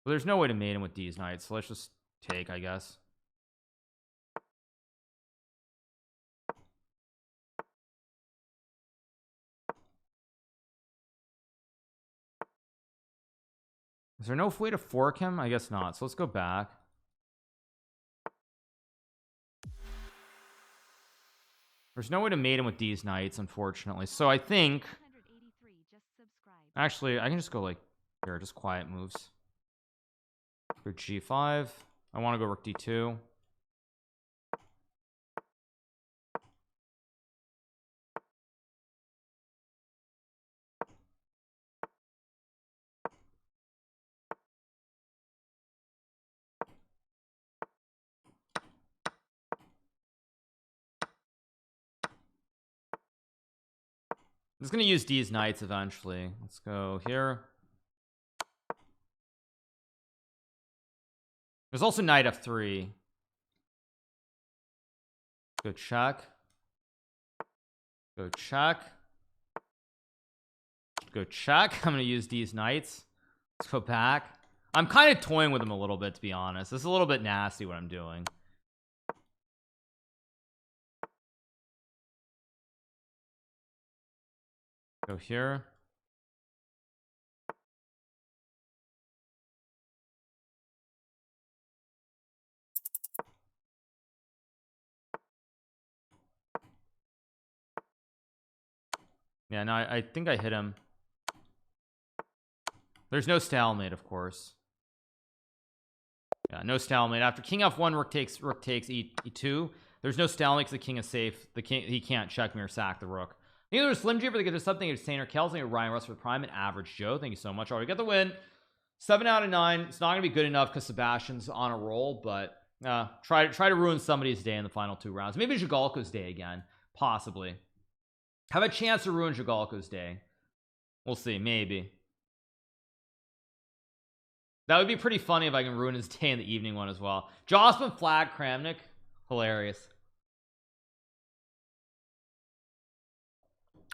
but there's no way to mate him with these knights, so let's just take, I guess. Is there no way to fork him? I guess not, so let's go back. There's no way to mate him with these knights, unfortunately, so I think actually I can just go like here, just quiet moves. Go g5. I want to go rook d2. I'm just gonna use these knights eventually. Let's go here. There's also knight f3. Go check. Go check. Go check. I'm gonna use these knights. Let's go back. I'm kind of toying with them a little bit, to be honest. This is a little bit nasty what I'm doing. Go here. Yeah, no, I think I hit him. There's no stalemate, of course. Yeah, no stalemate. After king f1, rook takes e2. There's no stalemate because the king is safe. The king, he can't check me or sack the rook. Neither is Slim Jim, but they get something insane or Kelsey or Ryan Russ for Prime and Average Joe. Thank you so much. All right, we got the win. 7 out of 9. It's not gonna be good enough because Sebastian's on a roll, but try to ruin somebody's day in the final 2 rounds. Maybe Zhigalko's day again, possibly. Have a chance to ruin Zhigalko's day. We'll see, maybe. That would be pretty funny if I can ruin his day in the evening one as well. Jocelyn Flag Kramnik, hilarious.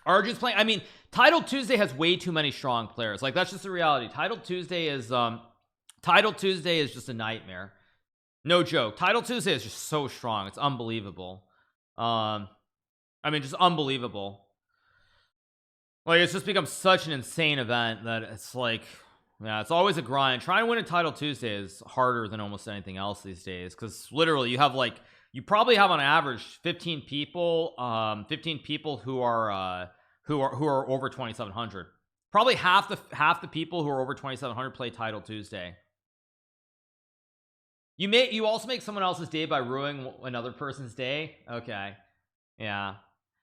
Arjun's playing. I mean, Title Tuesday has way too many strong players. Like, that's just the reality. Title Tuesday is just a nightmare. No joke. Title Tuesday is just so strong. It's unbelievable. I mean, just unbelievable. Like, it's just become such an insane event that it's like, yeah, it's always a grind. Trying to win a Title Tuesday is harder than almost anything else these days, because literally you have like, you probably have on average 15 people who are over 2,700. Probably half the people who are over 2,700 play Title Tuesday. You also make someone else's day by ruining another person's day. Okay, yeah.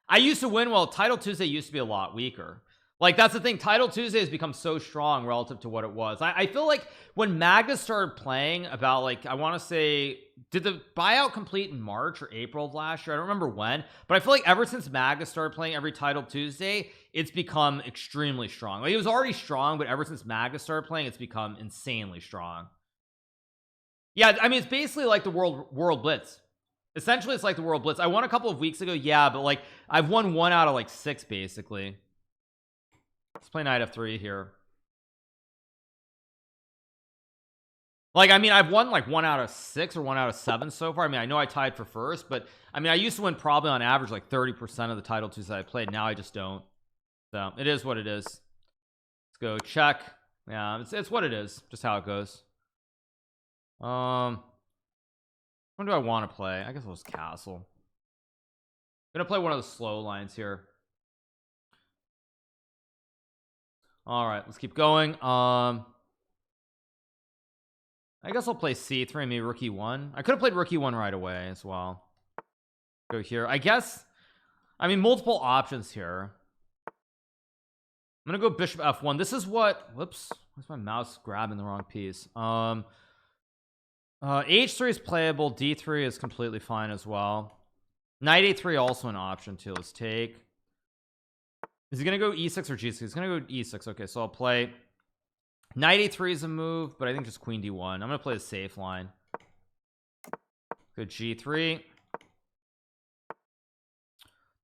I used to win. Well, Title Tuesday used to be a lot weaker. Like, that's the thing. Title Tuesday has become so strong relative to what it was. I feel like when Magnus started playing about, like, I want to say, did the buyout complete in March or April of last year? I don't remember when, but I feel like ever since Magnus started playing every Title Tuesday, it's become extremely strong. Like, it was already strong, but ever since Magnus started playing, it's become insanely strong. Yeah, I mean, it's basically like the World Blitz. Essentially, it's like the World Blitz. I won a couple of weeks ago, yeah, but like I've won 1 out of like 6 basically. Let's play knight f3 here. Like, I mean, I've won like 1 out of 6 or 1 out of 7 so far. I mean, I know I tied for first, but I mean, I used to win probably on average like 30% of the Title Tuesdays I played. Now I just don't. So it is what it is. Let's go check. Yeah, it's what it is. Just how it goes. When do I want to play? I guess I'll just castle. I'm gonna play one of the slow lines here. All right, let's keep going. I guess I'll play c3, maybe rook e1. I could have played rook e1 right away as well. Go here. I guess, I mean, multiple options here. I'm gonna go bishop f1. This is what, whoops, where's my mouse grabbing the wrong piece? H3 is playable. D3 is completely fine as well. Knight a3 also an option too. Let's take. Is he gonna go e6 or g6? He's gonna go e6. Okay, so I'll play knight a3 is a move, but I think just queen d1. I'm gonna play the safe line. Go g3.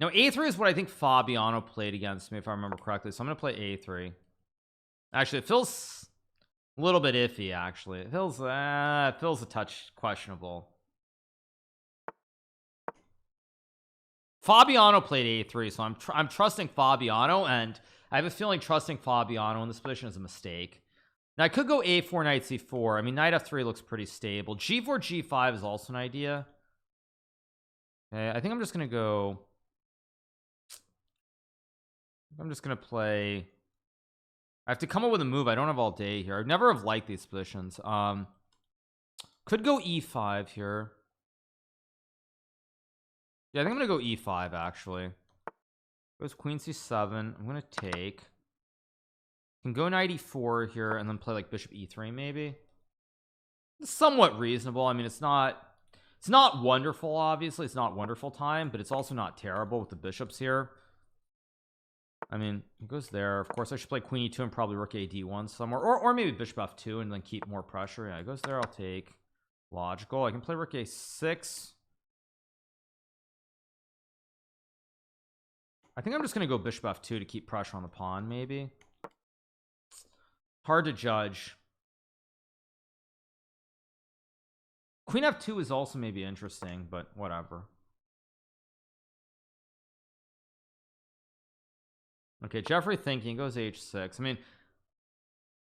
Now a3 is what I think Fabiano played against me, if I remember correctly, so I'm gonna play a3. Actually, it feels a little bit iffy. Actually, it feels a touch questionable. Fabiano played a3, so I'm trusting Fabiano, and I have a feeling trusting Fabiano in this position is a mistake. Now I could go a4 knight c4. I mean, knight f3 looks pretty stable. g4 g5 is also an idea. Okay, I think I'm just gonna go. I'm just gonna play. I have to come up with a move. I don't have all day here. I've never have liked these positions. Could go e5 here. Yeah, I think I'm gonna go e5 actually. Goes queen c7. I'm gonna take. Can go knight e4 here and then play like bishop e3 maybe. It's somewhat reasonable. I mean, it's not wonderful, obviously. It's not wonderful time, but it's also not terrible with the bishops here. I mean, it goes there. Of course, I should play queen e2 and probably rook a d1 somewhere, or maybe bishop f2 and then keep more pressure. Yeah, it goes there. I'll take. Logical. I can play rook a6. I think I'm just gonna go bishop f2 to keep pressure on the pawn. Maybe. Hard to judge. Queen f2 is also maybe interesting, but whatever. Okay, Jeffrey thinking goes h6. I mean,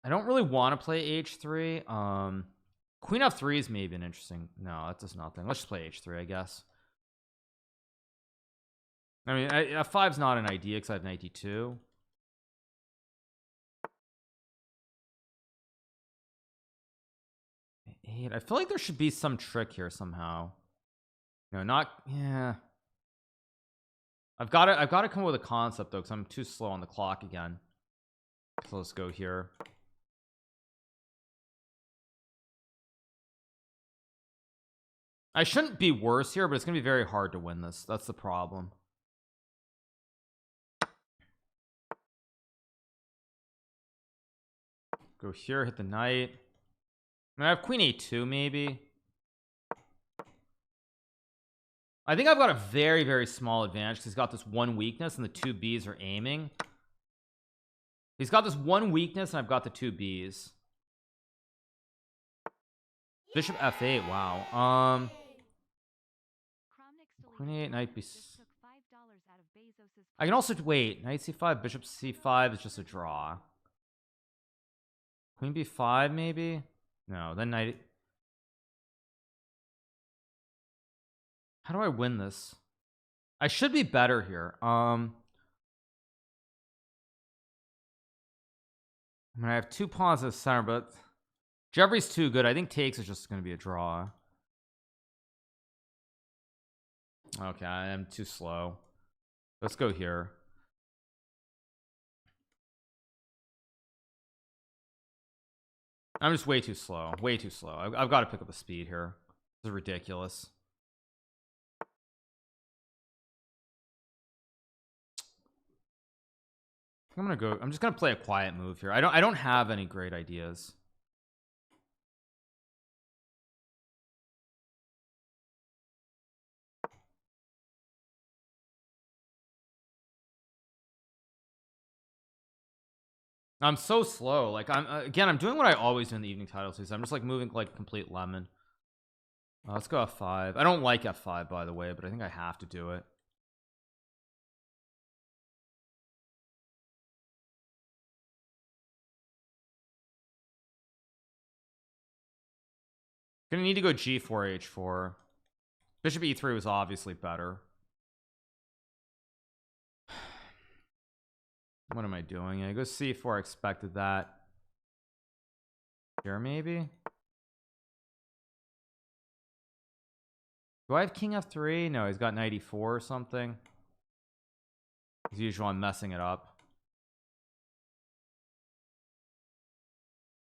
I don't really want to play h3. Queen f3 is maybe an interesting. No, that does nothing. Let's just play h3, I guess. I mean, f5 is not an idea because I have knight d2. I feel like there should be some trick here somehow. No, not. Yeah. I've got to come up with a concept though, because I'm too slow on the clock again. So let's go here. I shouldn't be worse here, but it's gonna be very hard to win this. That's the problem. Go here, hit the knight. I mean, I have queen a2 maybe. I think I've got a very, very small advantage because he's got this one weakness and the two Bs are aiming. He's got this one weakness and I've got the two Bs. Bishop f8. Wow. Queen a8, knight b. I can also wait. Knight c5, bishop c5 is just a draw. Queen b5 maybe. No, then knight. How do I win this? I should be better here. I mean, I have two pawns in the center, but Jeffrey's too good. I think takes is just going to be a draw. Okay, I am too slow. Let's go here. I'm just way too slow. Way too slow. I've got to pick up the speed here. This is ridiculous. I'm just gonna play a quiet move here. I don't have any great ideas. I'm so slow. Like I'm doing what I always do in the evening title season. I'm just like moving like complete lemon. Let's go f5. I don't like f5 by the way, but I think I have to do it. Gonna need to go g4 h4. Bishop e3 was obviously better. What am I doing? I go c4. I expected that. Here maybe. Do I have king f3? No, he's got knight e4 or something. As usual, I'm messing it up.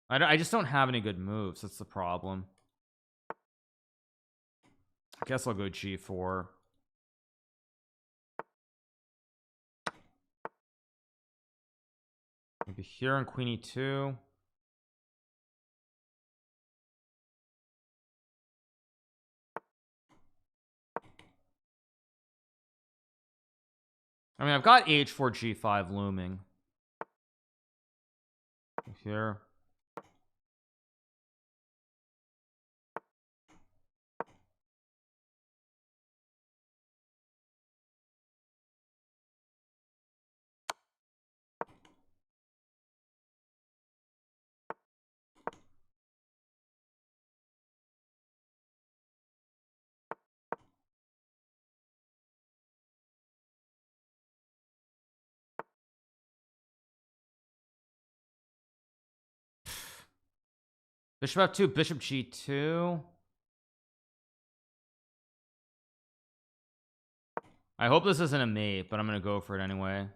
I just don't have any good moves. That's the problem. I guess I'll go g4. Maybe here on queen e2. I mean, I've got h4 g5 looming here. Bishop f2, bishop g2. I hope this isn't a mate, but I'm gonna go for it anyway.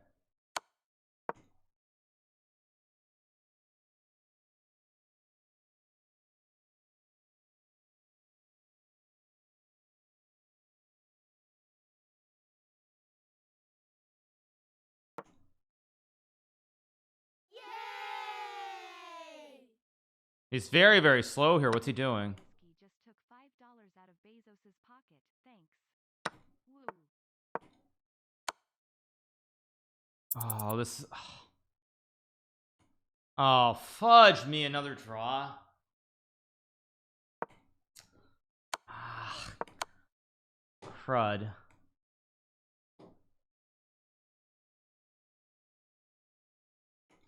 He's very, very slow here. What's he doing? He just took $5 out of Bezos's pocket. Thanks. Woo. Oh, this. Oh, fudge me, another draw. Ah, crud.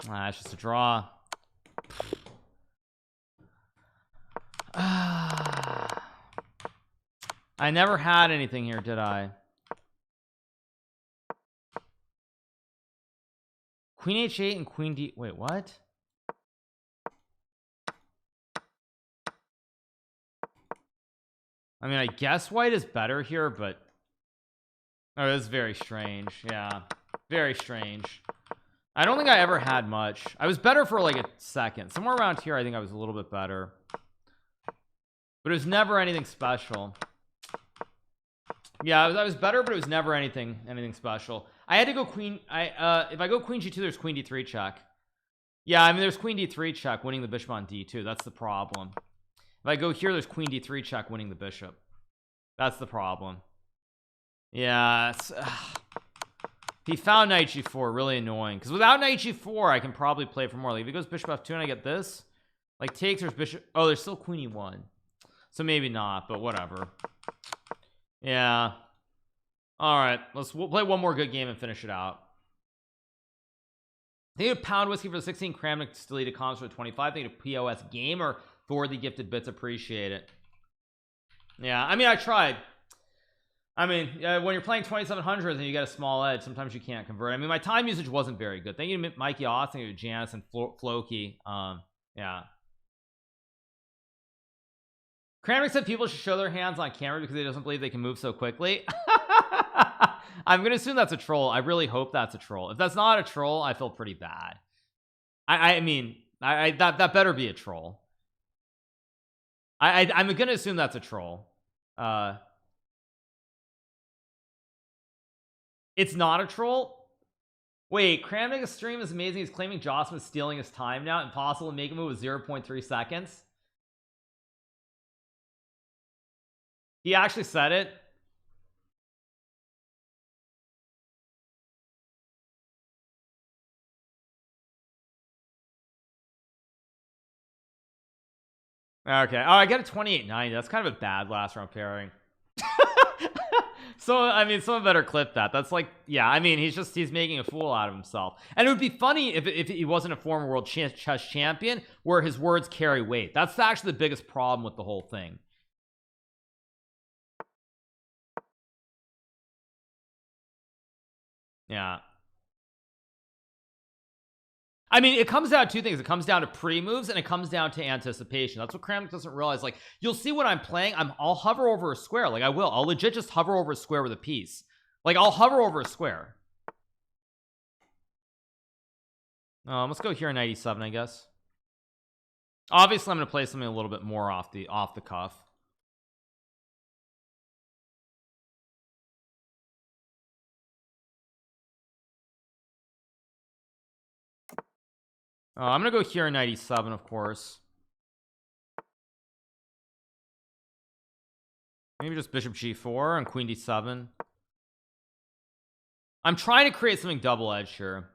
Ah, it's just a draw. I never had anything here, did I? Queen h8 and queen d. Wait, what? I mean, I guess white is better here, but oh, this is very strange. Yeah, very strange. I don't think I ever had much. I was better for like a second. Somewhere around here, I think I was a little bit better, but it was never anything special. Yeah, I was better, but it was never anything special. I had to go queen. If I go queen g2, there's queen d3 check. Yeah, I mean, there's queen d3 check, winning the bishop on d2. That's the problem. If I go here, there's queen d3 check, winning the bishop. That's the problem. Yeah, he found knight g4, really annoying, because without knight g4 I can probably play for more. Like if he goes bishop f2 and I get this, like takes, there's bishop. Oh, there's still queen e1, so maybe not, but whatever. Yeah, all right, we'll play one more good game and finish it out. Thank you to Pound Whiskey for the 16, Kramnik deleted comments for the 25. Thank you to POS Gamer for the gifted bits, appreciate it. Yeah, I mean, I tried. I mean, when you're playing 2700 and you get a small edge, sometimes you can't convert. I mean, my time usage wasn't very good. Thank you to Mikey Austin, thank you to Janice and Floki. Yeah. Kramnik said people should show their hands on camera because he doesn't believe they can move so quickly. I'm gonna assume that's a troll. I really hope that's a troll. If that's not a troll, I feel pretty bad. I mean, that better be a troll. I'm gonna assume that's a troll. It's not a troll. Wait, Kramnik's stream is amazing. He's claiming Jocelyn is stealing his time now. Impossible to make a move with 0.3 seconds. He actually said it. Okay. Oh, I get a 28.90. That's kind of a bad last round pairing. So I mean, someone better clip that. That's like, yeah, I mean, he's making a fool out of himself. And it would be funny if he wasn't a former world chess champion where his words carry weight. That's actually the biggest problem with the whole thing. Yeah, I mean, it comes down to two things. It comes down to pre-moves and it comes down to anticipation. That's what Kramnik doesn't realize. Like, you'll see when I'm playing, I'll hover over a square. Like, I'll legit just hover over a square with a piece. Like, I'll hover over a square. Let's go here in 97, I guess. Obviously, I'm going to play something a little bit more off the cuff. I'm gonna go here in 97, of course. Maybe just bishop g4 and queen d7. I'm trying to create something double-edged here.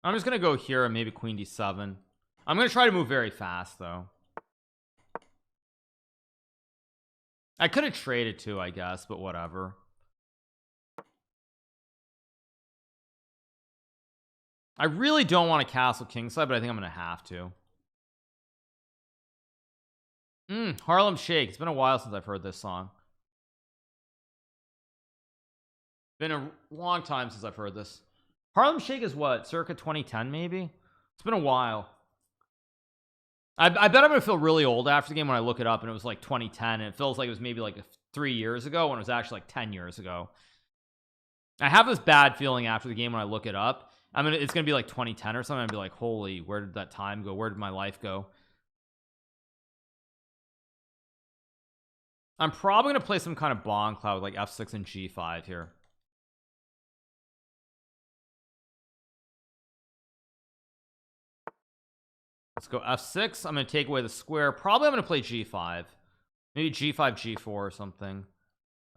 I'm just gonna go here and maybe queen d7. I'm gonna try to move very fast though. I could have traded too, I guess, but whatever. I really don't want to castle kingside, but I think I'm gonna have to. Harlem Shake. It's been a while since I've heard this song. Been a long time since I've heard this. Harlem Shake is what, circa 2010 maybe? It's been a while. I bet I'm gonna feel really old after the game when I look it up and it was like 2010 and it feels like it was maybe like 3 years ago when it was actually like 10 years ago. I have this bad feeling after the game when I look it up. It's gonna be like 2010 or something. I'd be like, holy, where did that time go? Where did my life go? I'm probably gonna play some kind of bomb cloud with like f6 and g5 here. Let's go f6. I'm gonna take away the square. Probably I'm gonna play g5, maybe g5 g4 or something.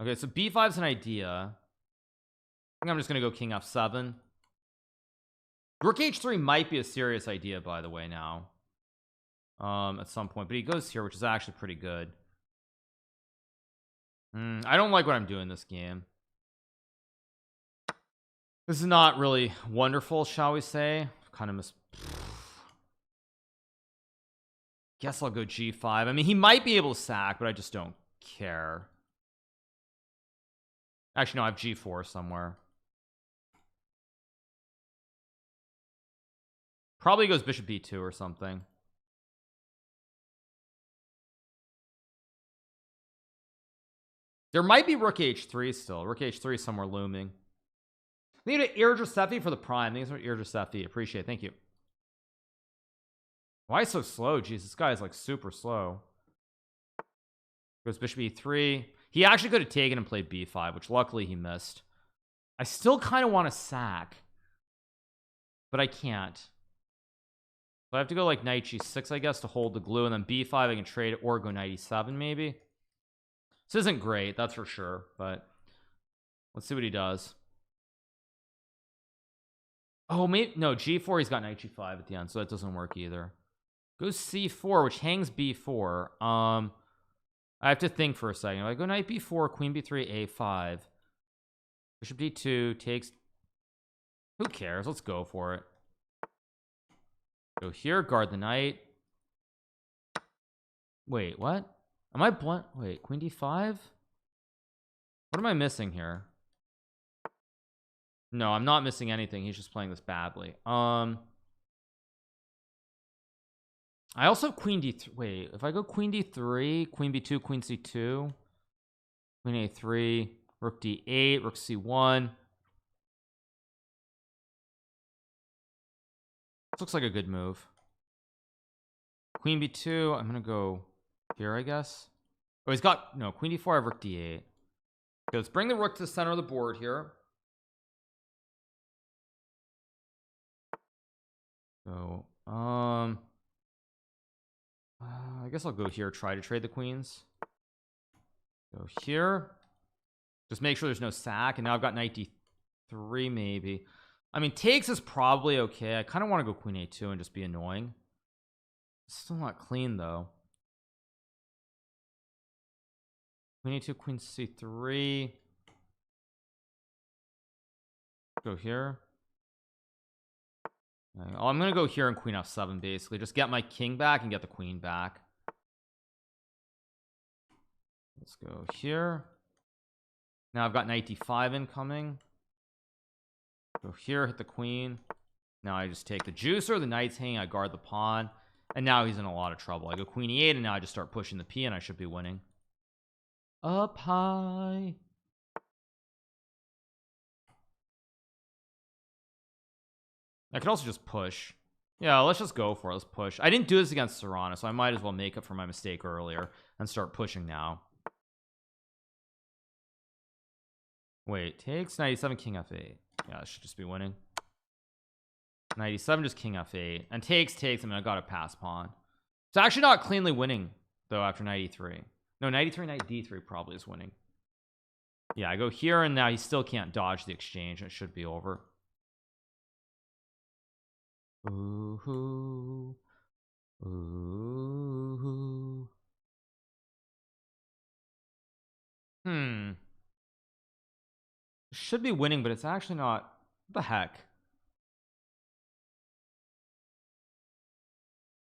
Okay, so b5 is an idea. I think I'm just gonna go king f7. Rook h3 might be a serious idea, by the way, now at some point, but he goes here, which is actually pretty good. I don't like what I'm doing this game. This is not really wonderful, shall we say. Kind of guess I'll go g5. I mean, he might be able to sack, but I just don't care. Actually, no, I have g4 somewhere. Probably goes bishop b2 or something. There might be rook h3 still. Rook h3 somewhere looming. Thank you to Irgisefi for the prime. Thanks for Irgisefi. Appreciate it. Thank you. Why so slow? Jeez, this guy is like super slow. Goes bishop e3. He actually could have taken and played b5, which luckily he missed. I still kind of want to sack, but I can't. So I have to go like knight g6, I guess, to hold the glue, and then b5 I can trade it, or go knight e7 maybe. This isn't great, that's for sure, but let's see what he does. Oh, maybe no, g4, he's got knight g5 at the end, so that doesn't work either. Goes c4, which hangs b4. I have to think for a second. If I go knight b4, queen b3, a5, bishop d2 takes. Who cares? Let's go for it. Go here, guard the knight. Wait, what? Am I blunt? Wait, queen d5? What am I missing here? No, I'm not missing anything. He's just playing this badly. I also have queen d3. Wait, if I go queen d3, queen b2, queen c2, queen a3, rook d8, rook c1. This looks like a good move. Queen b2. I'm gonna go here, I guess. Oh, he's got no queen d4. I have rook d8. Okay, let's bring the rook to the center of the board here. So, I guess I'll go here, try to trade the queens. Go here. Just make sure there's no sack. And now I've got knight d3 maybe. I mean, takes is probably okay. I kind of want to go queen a2 and just be annoying. Still not clean though. Queen a2, queen c3. Go here. Oh, I'm gonna go here and queen f7 basically. Just get my king back and get the queen back. Let's go here. Now I've got knight d5 incoming. Go here, hit the queen. Now I just take the juicer. The knight's hanging. I guard the pawn. And now he's in a lot of trouble. I go queen e8 and now I just start pushing the p and I should be winning. Up high. I could also just push. Yeah, let's just go for it. Let's push. I didn't do this against Serrano, so I might as well make up for my mistake earlier and start pushing now. Wait, takes 97, king f8. Yeah, I should just be winning. 97, just king f8. And takes. I mean, I got a pass pawn. It's actually not cleanly winning though after knight e3. No, knight e3, knight d3 probably is winning. Yeah, I go here and now he still can't dodge the exchange. It should be over. Ooh, ooh. Should be winning, but it's actually not. What the heck?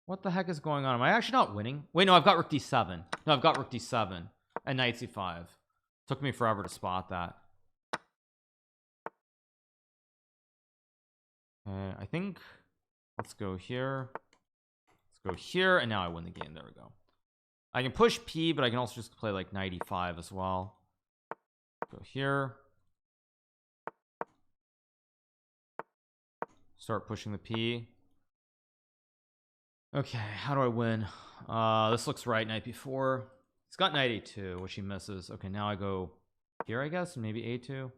What the heck is going on? Am I actually not winning? Wait, no, I've got rook d7. No, I've got rook d7 and knight c5. Took me forever to spot that. Okay, I think let's go here. Let's go here, and now I win the game. There we go. I can push p, but I can also just play like knight e5 as well. Go here. Start pushing the p. Okay, how do I win? This looks right. Knight b4. He's got knight a2, which he misses. Okay, now I go here, I guess, maybe a2.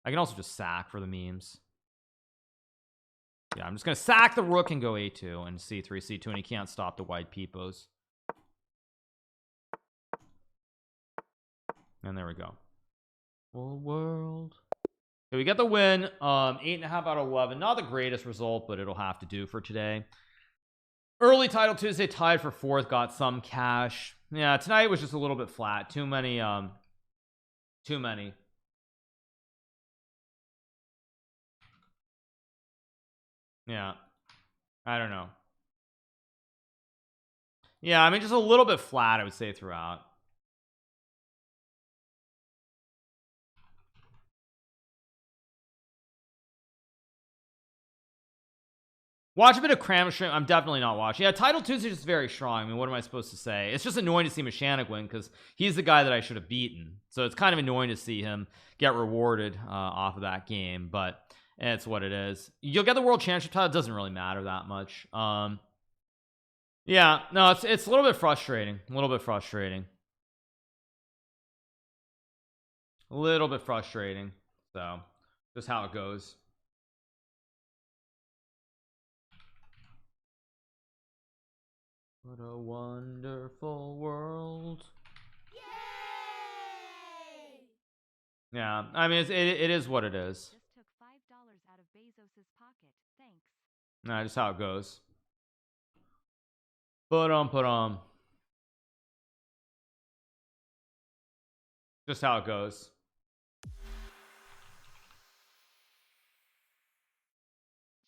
I can also just sack for the memes. Yeah, I'm just gonna sack the rook and go a2 and c3, c2, and he can't stop the wide peepos. And there we go. Full world. Okay, we get the win. 8.5 out of 11. Not the greatest result, but it'll have to do for today. Early title Tuesday, tied for 4th, got some cash. Yeah, tonight was just a little bit flat. Too many. Yeah, I don't know. Yeah, I mean, just a little bit flat, I would say, throughout. Watch a bit of Cram Stream. I'm definitely not watching. Yeah, Title Tuesday is just very strong. I mean, what am I supposed to say? It's just annoying to see Mechanic win because he's the guy that I should have beaten. So it's kind of annoying to see him get rewarded off of that game, but it's what it is. You'll get the World Championship title. It doesn't really matter that much. Yeah, no, it's a little bit frustrating. A little bit frustrating. A little bit frustrating. So just how it goes. What a wonderful world. Yay! Yeah, I mean, it is what it is. Just took $5 out of Bezos's pocket. Thanks. Nah, just how it goes. Put just how it goes.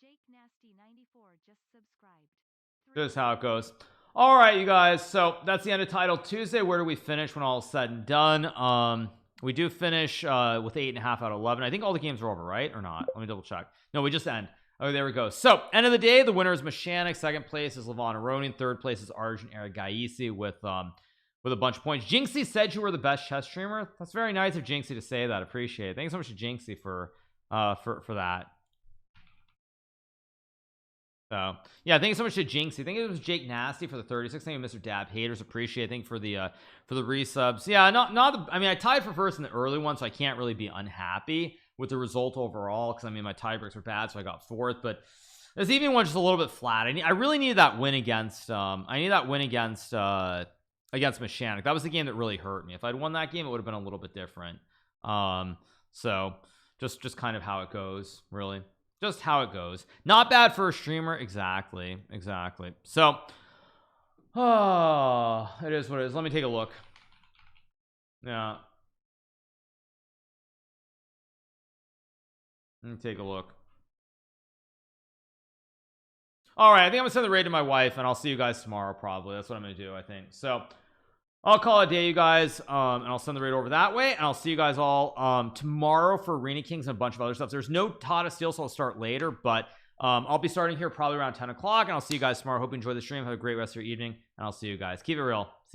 Jake Nasty 94 just subscribed. Just how it goes. All right, you guys, so that's the end of Title Tuesday. Where do we finish when all is said and done? We do finish with 8.5 out of 11. I think all the games are over, right, or not? Let me double check. No, we just end. Oh, there we go. So end of the day, the winner is Mechanic. Second place is Levon Aronian. Third place is Arjun Aragaisi with a bunch of points. Jinxie said you were the best chess streamer. That's very nice of Jinxie to say that. Appreciate it. Thanks so much to Jinxie for that. So yeah, thank you so much to Jinxie. I think it was Jake Nasty for the 36. Thank you, Mr. Dab Haters. Appreciate it. Thank you for the resubs. Yeah, I mean, I tied for first in the early one, so I can't really be unhappy with the result overall because I mean my tiebreaks were bad, so I got 4th. But this evening one just a little bit flat. I really needed that win against against Mechanic. That was the game that really hurt me. If I'd won that game, it would have been a little bit different. So just kind of how it goes, really. Just how it goes. Not bad for a streamer. Exactly. So it is what it is. Let me take a look. Yeah, let me take a look. All right, I think I'm gonna send the raid to my wife and I'll see you guys tomorrow. Probably that's what I'm gonna do, I think. So I'll call it a day, you guys, and I'll send the raid over that way, and I'll see you guys all tomorrow for Arena Kings and a bunch of other stuff. There's no Tata Steel, so I'll start later, but I'll be starting here probably around 10 o'clock, and I'll see you guys tomorrow. Hope you enjoy the stream. Have a great rest of your evening, and I'll see you guys. Keep it real. See